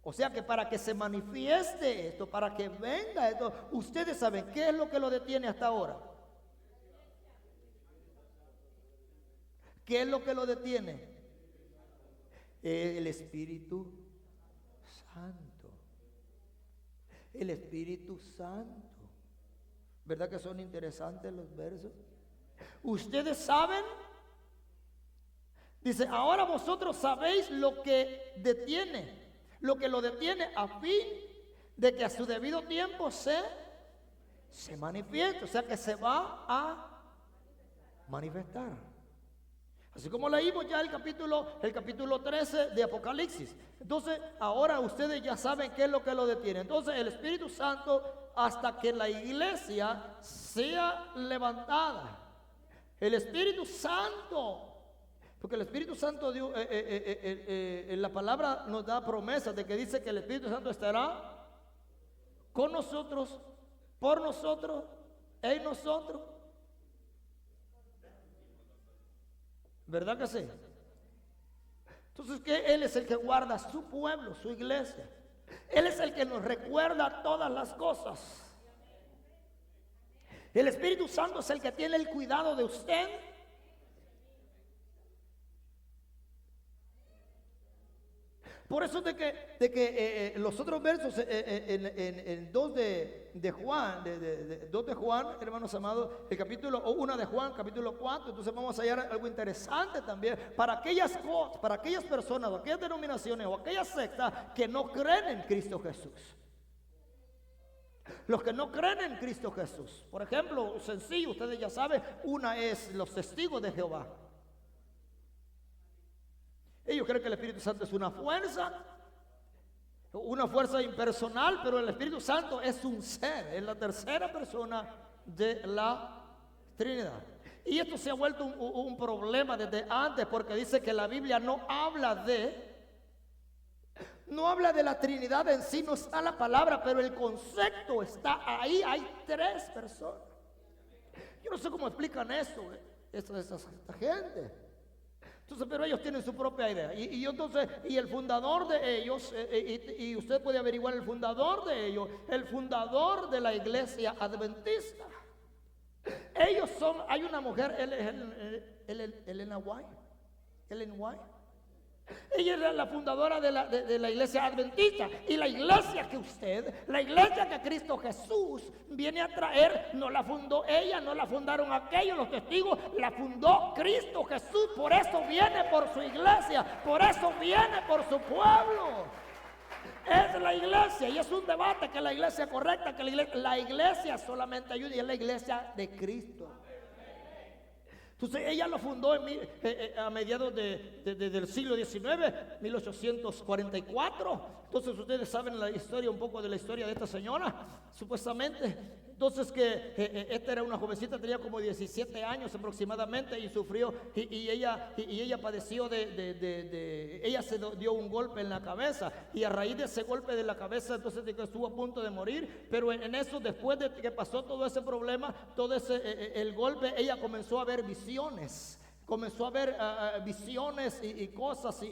O sea que para que se manifieste esto, para que venga esto, ustedes saben qué es lo que lo detiene hasta ahora. ¿Qué es lo que lo detiene? El Espíritu Santo. El Espíritu Santo. ¿Verdad que son interesantes los versos? Ustedes saben, dice, ahora vosotros sabéis lo que detiene. Lo que lo detiene a fin de que a su debido tiempo se manifieste, o sea que se va a manifestar. Así como leímos ya el capítulo 13 de Apocalipsis. Entonces, ahora ustedes ya saben qué es lo que lo detiene. Entonces, el Espíritu Santo, hasta que la iglesia sea levantada. El Espíritu Santo. Porque el Espíritu Santo, Dios, en la palabra nos da promesas de que dice que el Espíritu Santo estará con nosotros, por nosotros, en nosotros. ¿Verdad que sí? Entonces, que Él es el que guarda su pueblo, su iglesia. Él es el que nos recuerda todas las cosas. El Espíritu Santo es el que tiene el cuidado de usted. Por eso de que los otros versos en 2 de Juan, 2 de Juan, hermanos amados, el capítulo, o 1 de Juan, capítulo 4, entonces vamos a hallar algo interesante también para aquellas cosas, para aquellas personas, o aquellas denominaciones, o aquellas sectas que no creen en Cristo Jesús. Los que no creen en Cristo Jesús. Por ejemplo, sencillo, ustedes ya saben, una es los testigos de Jehová. Ellos creen que el Espíritu Santo es una fuerza impersonal, pero el Espíritu Santo es un ser, es la tercera persona de la Trinidad. Y esto se ha vuelto un problema desde antes, porque dice que la Biblia no habla de la Trinidad en sí, no está la palabra, pero el concepto está ahí, hay 3 personas. Yo no sé cómo explican eso, esta gente. Entonces, pero ellos tienen su propia idea. Y el fundador de ellos, y usted puede averiguar el fundador de ellos, el fundador de la iglesia adventista. Ellos son, hay una mujer, Ellen White. Ella es la fundadora de la iglesia adventista. Y la iglesia que Cristo Jesús viene a traer, no la fundó ella, no la fundaron aquellos, los testigos, la fundó Cristo Jesús. Por eso viene por su iglesia, por eso viene por su pueblo. Es la iglesia, y es un debate que la iglesia correcta, que la iglesia solamente ayuda, y es la iglesia de Cristo. Entonces ella lo fundó a mediados del siglo XIX, 1844. Entonces ustedes saben la historia, un poco de la historia de esta señora, supuestamente. Entonces que esta era una jovencita, tenía como 17 años aproximadamente y sufrió, y ella padeció ella se dio un golpe en la cabeza, y a raíz de ese golpe de la cabeza, entonces de que estuvo a punto de morir, pero en eso, después de que pasó todo ese problema, el golpe, ella comenzó a ver visiones. comenzó a ver visiones y cosas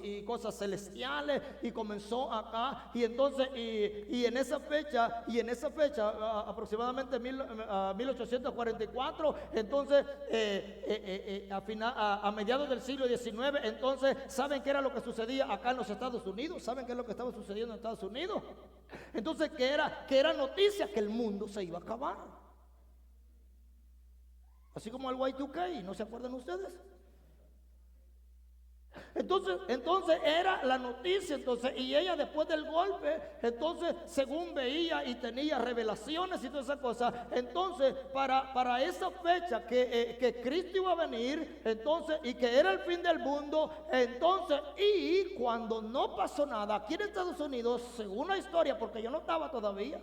celestiales, y comenzó acá, y entonces y en esa fecha aproximadamente 1844, entonces a mediados del siglo XIX, entonces ¿saben qué era lo que sucedía acá en los Estados Unidos? ¿Saben qué es lo que estaba sucediendo en Estados Unidos? Entonces que era noticia que el mundo se iba a acabar, así como el Y2K, ¿no se acuerdan ustedes? Entonces era la noticia, entonces, y ella después del golpe, entonces según veía y tenía revelaciones y todas esas cosas, entonces para esa fecha que Cristo iba a venir, entonces, y que era el fin del mundo, entonces, y cuando no pasó nada aquí en Estados Unidos, según la historia, porque yo no estaba todavía,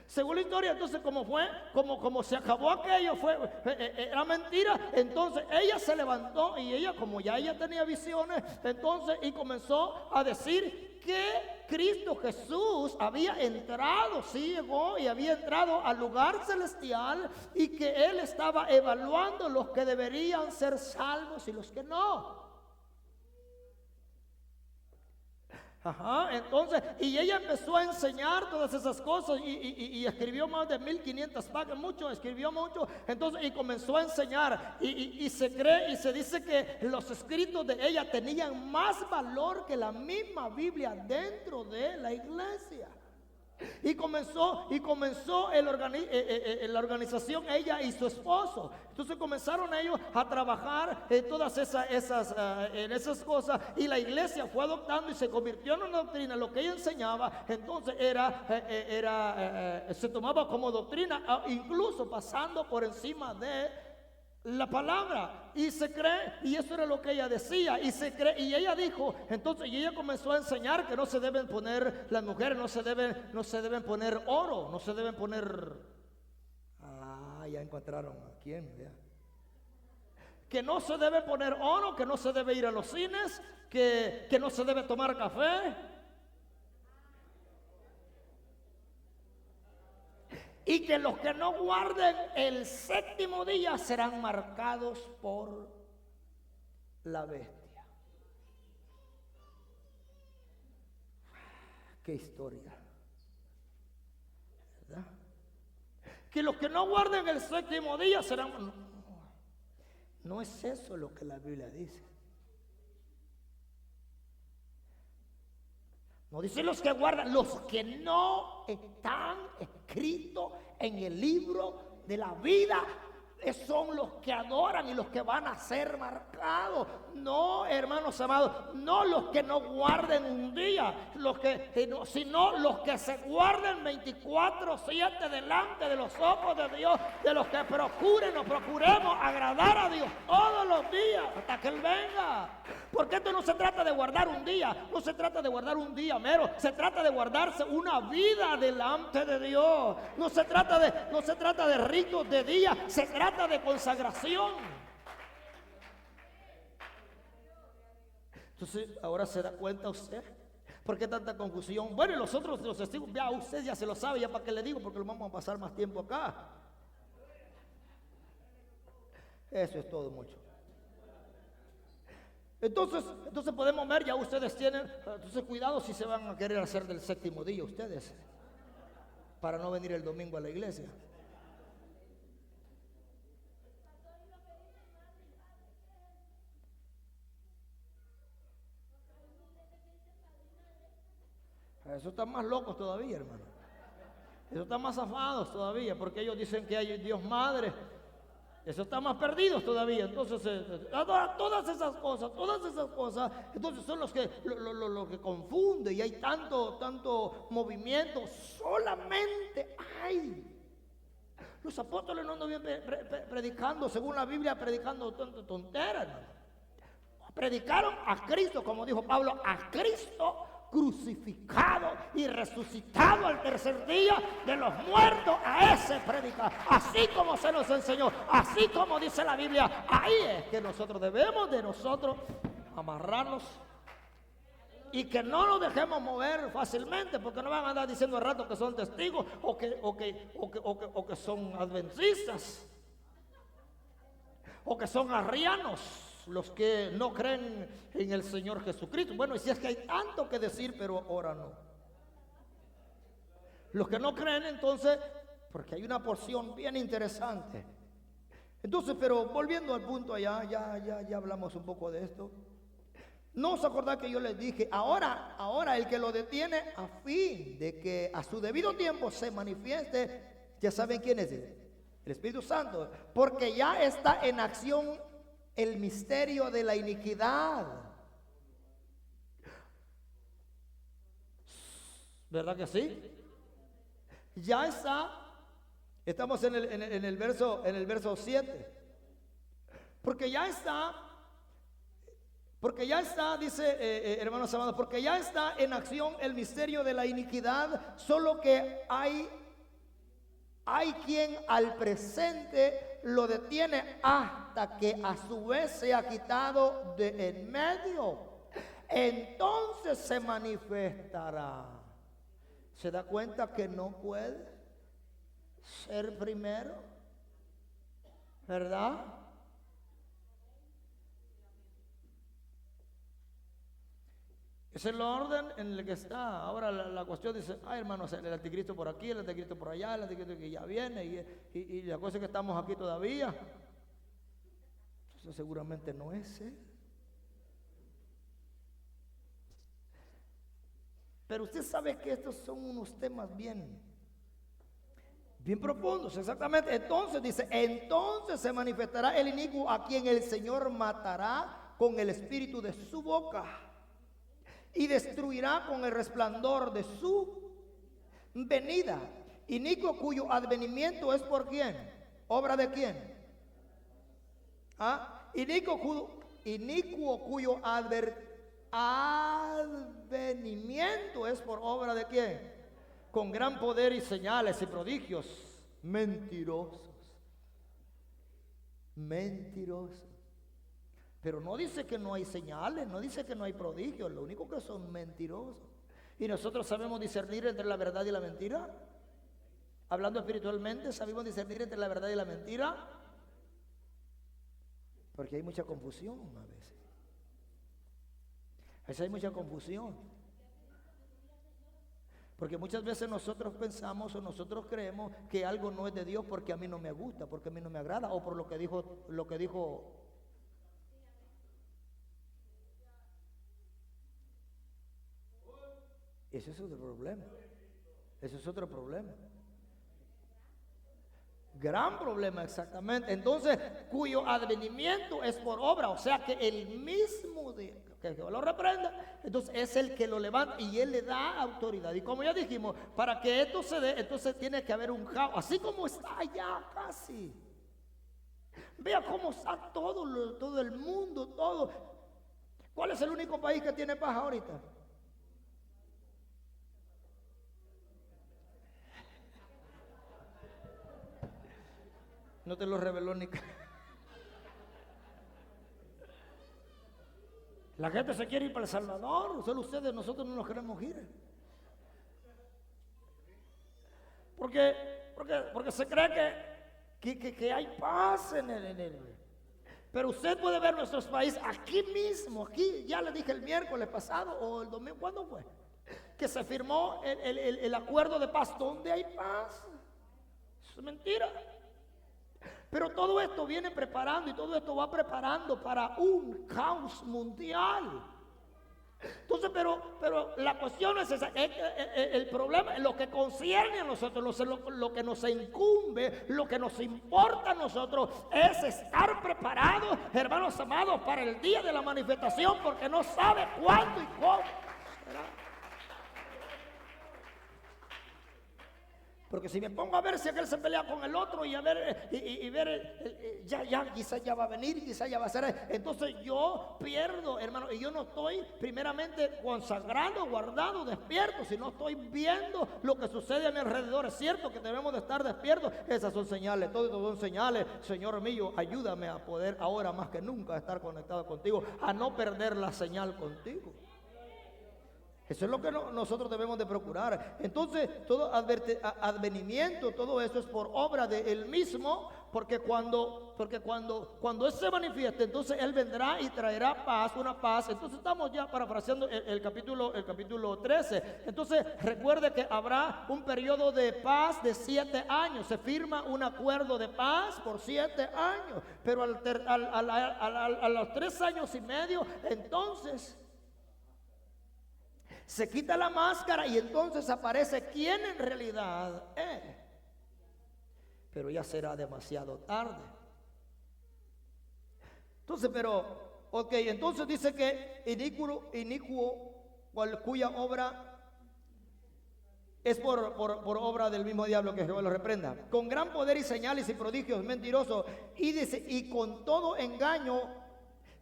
según la historia, entonces como se acabó aquello, era mentira. Entonces ella se levantó y ella, como ya ella tenía visiones, entonces y comenzó a decir que Cristo Jesús había entrado, sí llegó y había entrado al lugar celestial, y que Él estaba evaluando los que deberían ser salvos y los que no. Ajá, entonces, y ella empezó a enseñar todas esas cosas y escribió más de 1500 páginas, escribió mucho, entonces, y comenzó a enseñar, y se cree y se dice que los escritos de ella tenían más valor que la misma Biblia dentro de la iglesia. Y comenzó la organización, ella y su esposo. Entonces comenzaron ellos a trabajar en todas esas cosas, y la iglesia fue adoptando y se convirtió en una doctrina. Lo que ella enseñaba entonces se tomaba como doctrina, incluso pasando por encima de la palabra, y se cree, y eso era lo que ella decía, y se cree, y ella dijo, entonces, y ella comenzó a enseñar que no se deben poner, las mujeres no se deben poner oro, no se deben poner, ya encontraron a quién, ya. Que no se debe poner oro, que no se debe ir a los cines, que no se debe tomar café, y que los que no guarden el séptimo día serán marcados por la bestia. Qué historia, ¿verdad? Que los que no guarden el séptimo día serán... No es eso lo que la Biblia dice. No dice los que guardan, los que no están escritos en el libro de la vida son los que adoran y los que van a ser marcados. No, hermanos amados, no los que no guarden un día, sino los que se guarden 24/7 delante de los ojos de Dios, de los que procuremos agradar a Dios todos los días hasta que Él venga. Porque esto no se trata de guardar un día, no se trata de guardar un día mero, se trata de guardarse una vida delante de Dios. No se trata de ritos de día, se trata de consagración. Entonces, ahora se da cuenta usted, ¿por qué tanta confusión? Bueno, y los testigos, ya usted ya se lo sabe, ya para qué le digo, porque lo vamos a pasar más tiempo acá. Eso es todo, mucho. Entonces podemos ver, ya ustedes tienen, entonces cuidado si se van a querer hacer del séptimo día ustedes, para no venir el domingo a la iglesia. Eso están más locos todavía, hermano. Eso están más zafados todavía, porque ellos dicen que hay Dios Madre. Eso está más perdidos todavía. Entonces, todas esas cosas, entonces son los que confunden, y hay tanto movimiento. Solamente hay. Los apóstoles no andan bien predicando, según la Biblia, predicando tonteras, hermano. Predicaron a Cristo, como dijo Pablo, a Cristo crucificado y resucitado al tercer día de los muertos. A ese predicar, así como se nos enseñó, así como dice la Biblia. Ahí es que nosotros debemos de amarrarnos, y que no nos dejemos mover fácilmente, porque no van a andar diciendo al rato que son testigos o que son adventistas. O que son arrianos, los que no creen en el Señor Jesucristo. Bueno, y si es que hay tanto que decir, pero ahora no. Los que no creen, entonces, porque hay una porción bien interesante. Entonces, pero volviendo al punto allá, ya hablamos un poco de esto. ¿No os acordáis que yo les dije, ahora el que lo detiene a fin de que a su debido tiempo se manifieste, ya saben quién es el Espíritu Santo, porque ya está en acción el misterio de la iniquidad? ¿Verdad que sí? Ya está. Estamos en el verso 7. Porque ya está, dice hermanos amados, porque ya está en acción el misterio de la iniquidad, solo que hay quien al presente lo detiene hasta que a su vez sea quitado de en medio. Entonces se manifestará. ¿Se da cuenta que no puede ser primero? ¿Verdad? Es el orden en el que está. Ahora la cuestión dice, ay hermanos, el anticristo por aquí, el anticristo por allá, el anticristo que ya viene, y la cosa es que estamos aquí todavía. Eso seguramente no es él. Pero usted sabe que estos son unos temas bien profundos, exactamente. Entonces dice, entonces se manifestará el inicuo a quien el Señor matará con el espíritu de su boca y destruirá con el resplandor de su venida. Inicuo cuyo advenimiento es por quién, obra de quién. Inicuo cuyo advenimiento es por obra de quién, con gran poder y señales y prodigios. Mentirosos. Pero no dice que no hay señales, no dice que no hay prodigios, lo único que son mentirosos. Y nosotros sabemos discernir entre la verdad y la mentira. Hablando espiritualmente, sabemos discernir entre la verdad y la mentira. Porque hay mucha confusión a veces. A veces hay mucha confusión. Porque muchas veces nosotros pensamos o nosotros creemos que algo no es de Dios porque a mí no me gusta, porque a mí no me agrada, o por lo que dijo. Ese es otro problema. Ese es otro problema. Gran problema, exactamente. Entonces, cuyo advenimiento es por obra, o sea que el mismo de que Jehová lo reprenda, entonces es el que lo levanta y él le da autoridad. Y como ya dijimos, para que esto se dé, entonces tiene que haber un caos, así como está allá casi. Vea cómo está todo el mundo, todo. ¿Cuál es el único país que tiene paz ahorita? No te lo reveló ni. La gente se quiere ir para El Salvador, solo ustedes, nosotros no nos queremos ir. Porque se cree que hay paz en el. Pero usted puede ver nuestros países aquí mismo, aquí, ya le dije el miércoles pasado o el domingo, ¿cuándo fue? Que se firmó el acuerdo de paz, donde hay paz. Eso es mentira. Pero todo esto viene preparando y todo esto va preparando para un caos mundial. Entonces, pero la cuestión es esa, el problema, lo que concierne a nosotros, lo que nos incumbe, lo que nos importa a nosotros es estar preparados, hermanos amados, para el día de la manifestación, porque no sabe cuándo y cómo será. Porque si me pongo a ver si aquel se pelea con el otro y a ver, quizás ya va a venir, quizás ya va a ser, entonces yo pierdo, hermano, y yo no estoy primeramente consagrado, guardado, despierto, sino estoy viendo lo que sucede a mi alrededor. Es cierto que debemos de estar despiertos, esas son señales, todo son señales. Señor mío, ayúdame a poder ahora más que nunca estar conectado contigo, a no perder la señal contigo. Eso es lo que nosotros debemos de procurar. Entonces, todo advenimiento, todo eso es por obra de Él mismo, cuando Él se manifieste, entonces Él vendrá y traerá paz, una paz. Entonces estamos ya parafraseando el capítulo 13. Entonces recuerde que habrá un periodo de paz de 7 años. Se firma un acuerdo de paz por 7 años. Pero a los 3 años y medio, entonces se quita la máscara y entonces aparece quién en realidad es. Pero ya será demasiado tarde. Entonces, entonces dice que inicuo, cuya obra es por obra del mismo diablo, que Jehová lo reprenda, con gran poder y señales y prodigios, mentiroso, y dice, y con todo engaño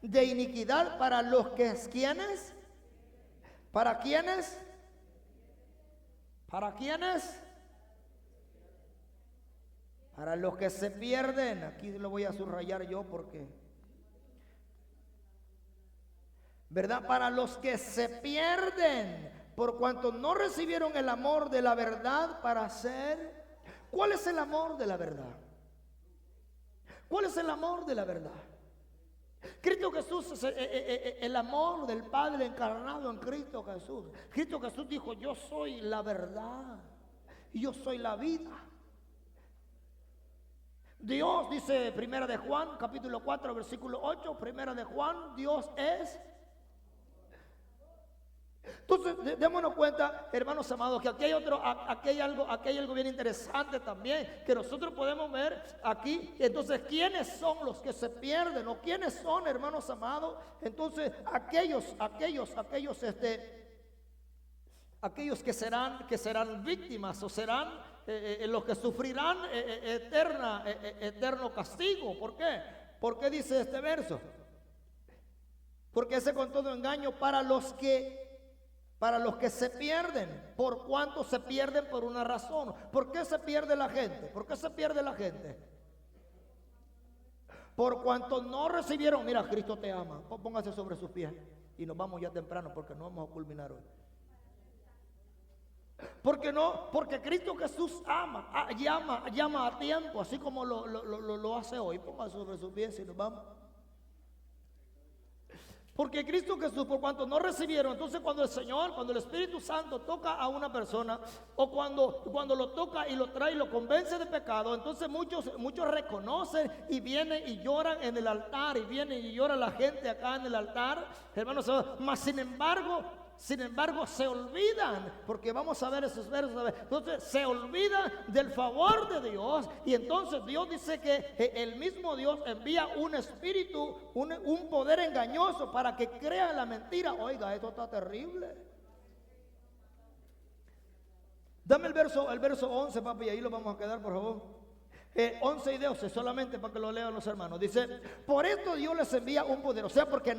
de iniquidad para los que, ¿quiénes? ¿Para quiénes? ¿Para quiénes? Para los que se pierden. Aquí lo voy a subrayar yo porque, ¿verdad? Para los que se pierden, por cuanto no recibieron el amor de la verdad para hacer. ¿Cuál es el amor de la verdad? ¿Cuál es el amor de la verdad? Cristo Jesús es el amor del Padre encarnado en Cristo Jesús. Cristo Jesús dijo: yo soy la verdad y yo soy la vida. Dios, dice Primera de Juan, capítulo 4, versículo 8, Primera de Juan, Dios es. Entonces, démonos cuenta, hermanos amados, que aquí hay algo bien interesante también, que nosotros podemos ver aquí. Entonces, ¿quiénes son los que se pierden? ¿O quiénes son, hermanos amados? Entonces, aquellos que serán víctimas, o serán los que sufrirán eterno castigo. ¿Por qué? ¿Por qué dice este verso? Porque ese con todo engaño para los que se pierden. ¿Por cuánto se pierden? Por una razón. ¿Por qué se pierde la gente? ¿Por qué se pierde la gente? Por cuanto no recibieron. Mira, Cristo te ama. Póngase sobre sus pies y nos vamos ya temprano porque no vamos a culminar hoy. Porque no, porque Cristo Jesús llama a tiempo, así como lo hace hoy. Póngase sobre sus pies y nos vamos. Porque Cristo Jesús, por cuanto no recibieron, entonces cuando el Espíritu Santo toca a una persona, o cuando lo toca y lo trae y lo convence de pecado, entonces muchos reconocen y vienen y lloran en el altar, y viene y llora la gente acá en el altar, hermanos, mas sin embargo se olvidan, porque vamos a ver esos versos, entonces se olvidan del favor de Dios. Y entonces Dios dice que el mismo Dios envía un espíritu, un poder engañoso para que crean la mentira. Oiga, esto está terrible. Dame el verso 11, papi, y ahí lo vamos a quedar, por favor. 11 y 12, solamente para que lo lean los hermanos. Dice: por esto Dios les envía un poder. O sea, porque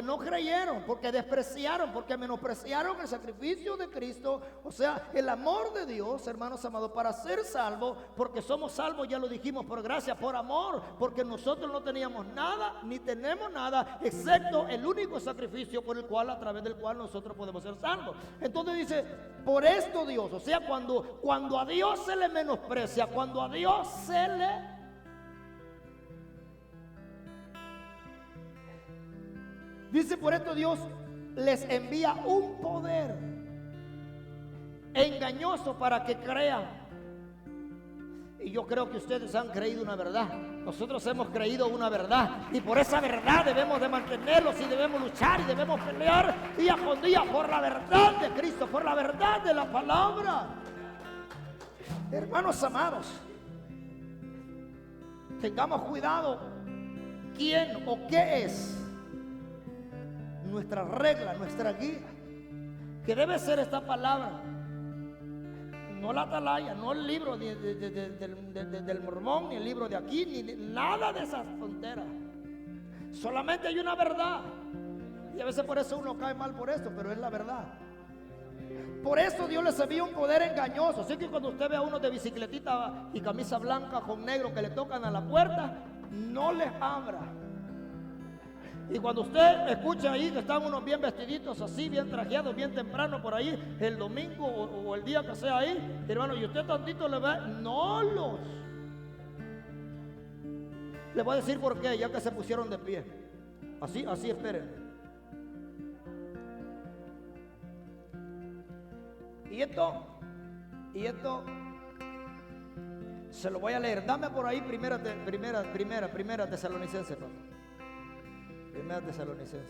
no creyeron, porque despreciaron, porque menospreciaron el sacrificio de Cristo. O sea, el amor de Dios, hermanos amados, para ser salvos, porque somos salvos, ya lo dijimos, por gracia, por amor, porque nosotros no teníamos nada, ni tenemos nada, excepto el único sacrificio a través del cual nosotros podemos ser salvos. Entonces dice: por esto Dios, o sea, cuando a Dios se le menosprecia, cuando a Dios se le... Dice: por esto Dios les envía un poder engañoso para que crean. Y yo creo que ustedes han creído una verdad. Nosotros hemos creído una verdad, y por esa verdad debemos de mantenerlos, y debemos luchar, y debemos pelear día con día por la verdad de Cristo, por la verdad de la palabra. Hermanos amados, tengamos cuidado quién o qué es nuestra regla, nuestra guía, que debe ser esta palabra, no la atalaya, no el libro del mormón, ni el libro de aquí, ni nada de esas tonteras. Solamente hay una verdad, y a veces por eso uno cae mal por esto, pero es la verdad. Por eso Dios les envía un poder engañoso. Así que cuando usted ve a uno de bicicletita y camisa blanca con negro que le tocan a la puerta, no les abra. Y cuando usted escucha ahí que están unos bien vestiditos así, bien trajeados, bien temprano por ahí, el domingo o el día que sea ahí, hermano, y usted tantito le ve, no los. Le voy a decir por qué, ya que se pusieron de pie. Así esperen. Y esto se lo voy a leer. Dame por ahí primera Tesalonicense, papá. Primera Tesalonicense.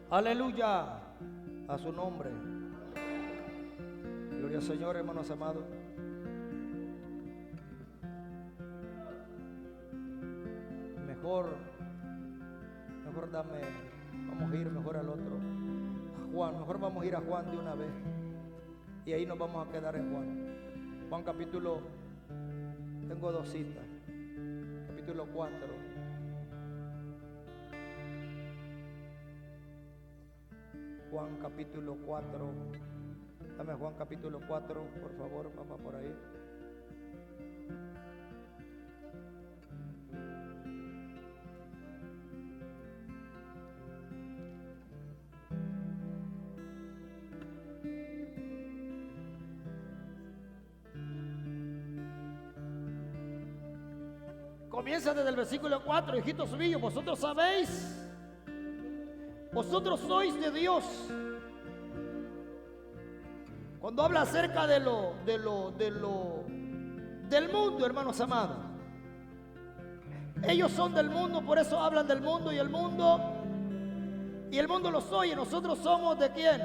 Aleluya a su nombre. Gloria al Señor, hermanos amados. Mejor vamos a ir mejor al otro. Juan, mejor vamos a ir a Juan de una vez. Y ahí nos vamos a quedar en Juan. Juan capítulo, tengo 2 citas. Capítulo 4. Juan capítulo 4. Dame Juan capítulo 4, por favor, papá, por ahí. Comienza desde el versículo 4, hijitos míos, vosotros sabéis, vosotros sois de Dios. Cuando habla acerca del mundo, hermanos amados, ellos son del mundo, por eso hablan del mundo, y el mundo los oye. Nosotros somos de quién,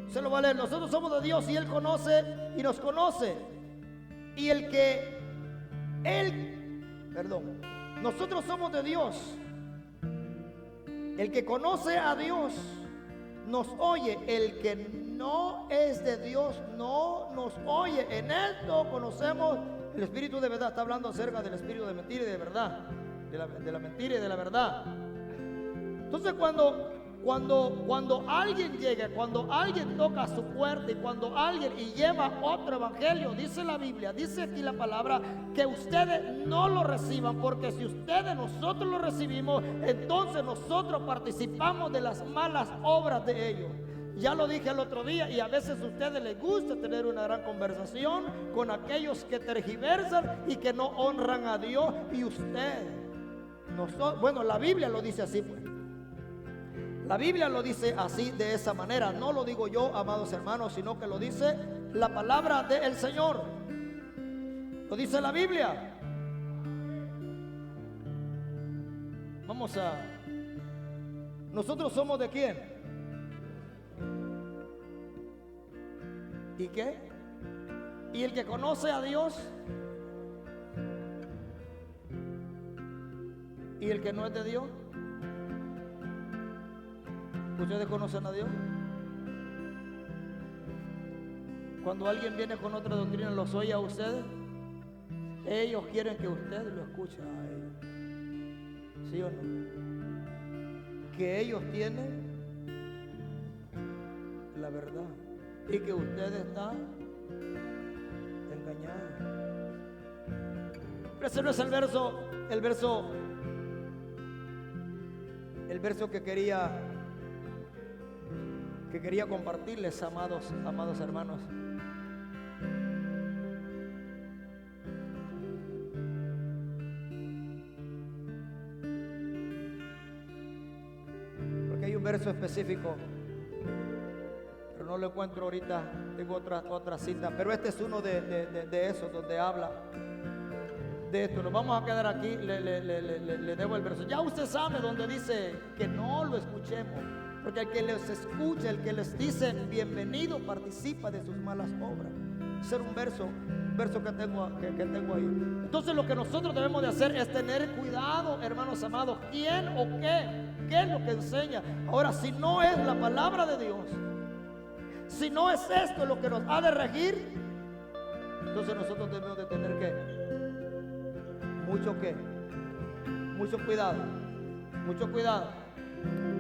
se lo va a leer, nosotros somos de Dios, y Él conoce y nos conoce. Y nosotros somos de Dios. El que conoce a Dios nos oye. El que no es de Dios no nos oye. En esto conocemos el espíritu de verdad. Está hablando acerca del espíritu de mentira y de verdad, de la mentira y de la verdad. Entonces cuando alguien llega, cuando alguien toca su puerta, y cuando alguien lleva otro evangelio, dice la Biblia, dice aquí la palabra, que ustedes no lo reciban, porque si nosotros lo recibimos, entonces nosotros participamos de las malas obras de ellos. Ya lo dije el otro día, y a veces a ustedes les gusta tener una gran conversación con aquellos que tergiversan y que no honran a Dios, y bueno, la Biblia lo dice así, pues. La Biblia lo dice así, de esa manera. No lo digo yo, amados hermanos, sino que lo dice la palabra del Señor. Lo dice la Biblia. ¿Nosotros somos de quién? ¿Y qué? ¿Y el que conoce a Dios? ¿Y el que no es de Dios? ¿Ustedes conocen a Dios? Cuando alguien viene con otra doctrina, ¿los oye a ustedes? Ellos quieren que ustedes lo escuchen a ellos. ¿Sí o no? Que ellos tienen la verdad y que ustedes están engañados. Pero ese no es el verso que quería compartirles, amados hermanos. Porque hay un verso específico, pero no lo encuentro ahorita. Tengo otra cita, pero este es uno de esos donde habla de esto. Nos vamos a quedar aquí. Le debo el verso. Ya usted sabe donde dice que no lo escuchemos, porque el que les escucha, el que les dice bienvenido, participa de sus malas obras. Ese es un verso que tengo ahí. Entonces lo que nosotros debemos de hacer es tener cuidado, hermanos amados, quién o qué es lo que enseña. Ahora, si no es la palabra de Dios, si no es esto lo que nos ha de regir, entonces nosotros debemos de tener mucho cuidado.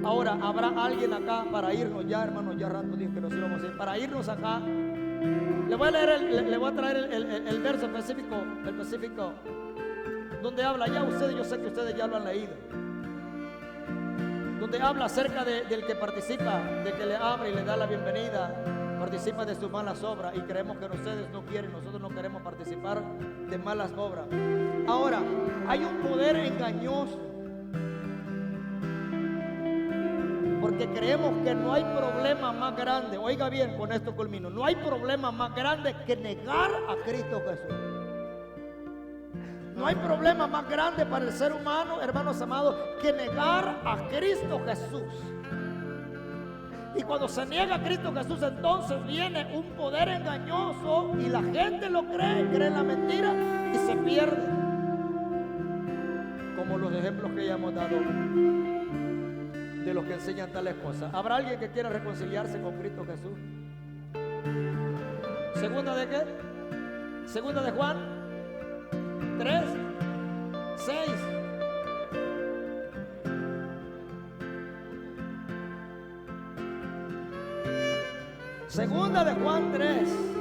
Ahora, habrá alguien acá para irnos ya, hermanos, ya rato dije que nos íbamos a ir, para irnos acá Le voy a traer el verso específico, donde habla, ya ustedes, yo sé que ustedes ya lo han leído, donde habla acerca del que participa, de que le abre y le da la bienvenida, participa de sus malas obras, y creemos que ustedes no quieren, nosotros no queremos participar de malas obras. Ahora, hay un poder engañoso, porque creemos que no hay problema más grande, oiga bien, con esto culmino, no hay problema más grande que negar a Cristo Jesús. No hay problema más grande para el ser humano, hermanos amados, que negar a Cristo Jesús. Y cuando se niega a Cristo Jesús, entonces viene un poder engañoso y la gente lo cree la mentira y se pierde. Como los ejemplos que ya hemos dado de los que enseñan tales cosas. ¿Habrá alguien que quiera reconciliarse con Cristo Jesús? ¿Segunda de qué? Segunda de Juan 3, 6. Segunda de Juan 3.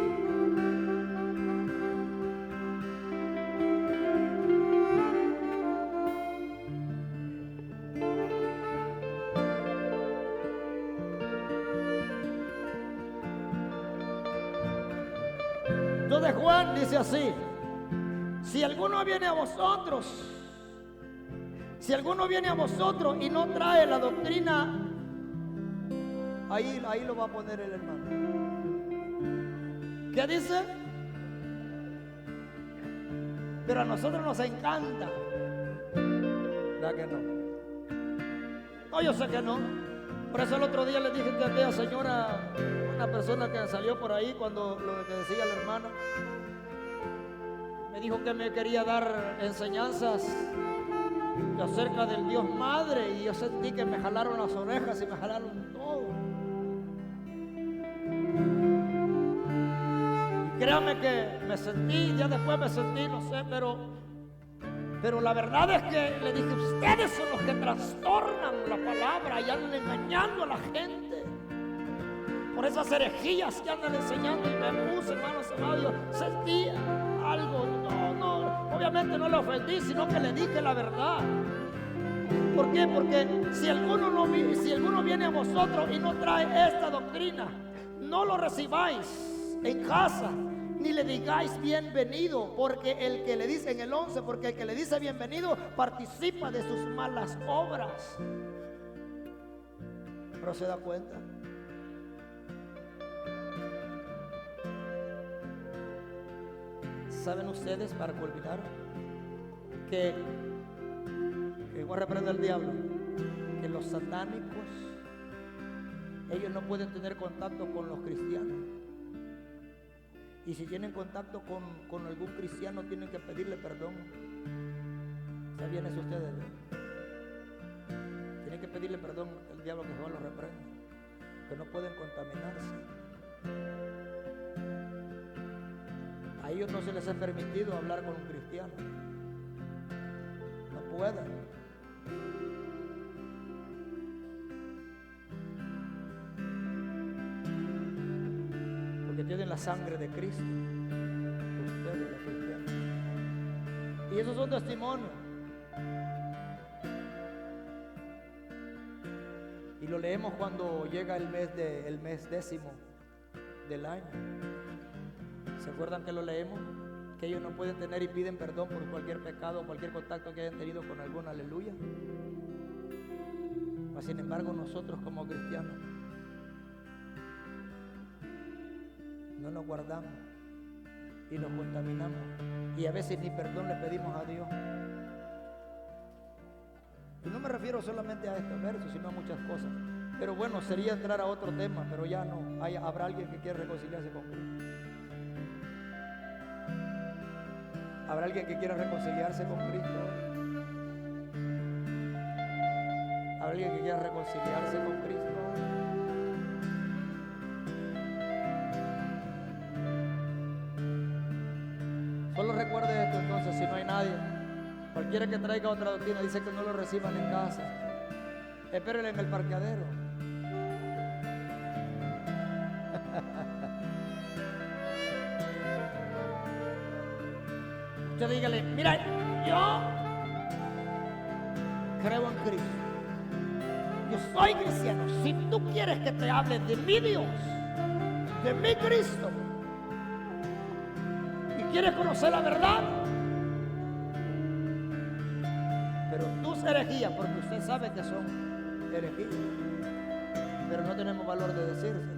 De Juan dice así: si alguno viene a vosotros y no trae la doctrina, ahí lo va a poner el hermano. ¿Qué dice? Pero a nosotros nos encanta. ¿Verdad que no? No, yo sé que no. Por eso el otro día le dije que aquella señora, una persona que salió por ahí cuando lo que decía la hermana, me dijo que me quería dar enseñanzas acerca del Dios Madre, y yo sentí que me jalaron las orejas y me jalaron todo. Y créame que me sentí, ya después me sentí, no sé, pero la verdad es que le dije, ustedes son los que trastornan la palabra y andan engañando a la gente por esas herejías que andan enseñando. Y me puse, hermanos amados, yo sentí algo. No, obviamente no le ofendí, sino que le dije la verdad. ¿Por qué? Porque si alguno viene a vosotros y no trae esta doctrina, no lo recibáis en casa, ni le digáis bienvenido, porque el que le dice en el 11, porque el que le dice bienvenido participa de sus malas obras. ¿Pero se da cuenta? ¿Saben ustedes, para culminar, que voy a reprender al diablo, que los satánicos, ellos no pueden tener contacto con los cristianos? Y si tienen contacto con algún cristiano, tienen que pedirle perdón. ¿Sabían eso ustedes? Tienen que pedirle perdón al diablo, que Jehová los reprenda, que no pueden contaminarse. A ellos no se les ha permitido hablar con un cristiano. No pueden. Porque tienen la sangre de Cristo. Ustedes, los cristianos. Y esos son testimonios. Y lo leemos cuando llega el mes 10º del año. ¿Se acuerdan que lo leemos? Que ellos no pueden tener y piden perdón por cualquier pecado, cualquier contacto que hayan tenido con algún aleluya. Mas sin embargo, nosotros como cristianos no nos guardamos y nos contaminamos, y a veces ni perdón le pedimos a Dios. Y no me refiero solamente a estos versos, sino a muchas cosas. Pero bueno, sería entrar a otro tema, pero ya no. Habrá alguien que quiera reconciliarse con Cristo. ¿Habrá alguien que quiera reconciliarse con Cristo? ¿Habrá alguien que quiera reconciliarse con Cristo? Solo recuerde esto entonces, si no hay nadie, cualquiera que traiga otra doctrina, dice que no lo reciban en casa. Espérenle en el parqueadero. Usted dígale, mira, yo creo en Cristo. Yo soy cristiano. Si tú quieres que te hable de mi Dios, de mi Cristo, y quieres conocer la verdad, pero tus herejías, porque usted sabe que son herejías, pero no tenemos valor de decirse.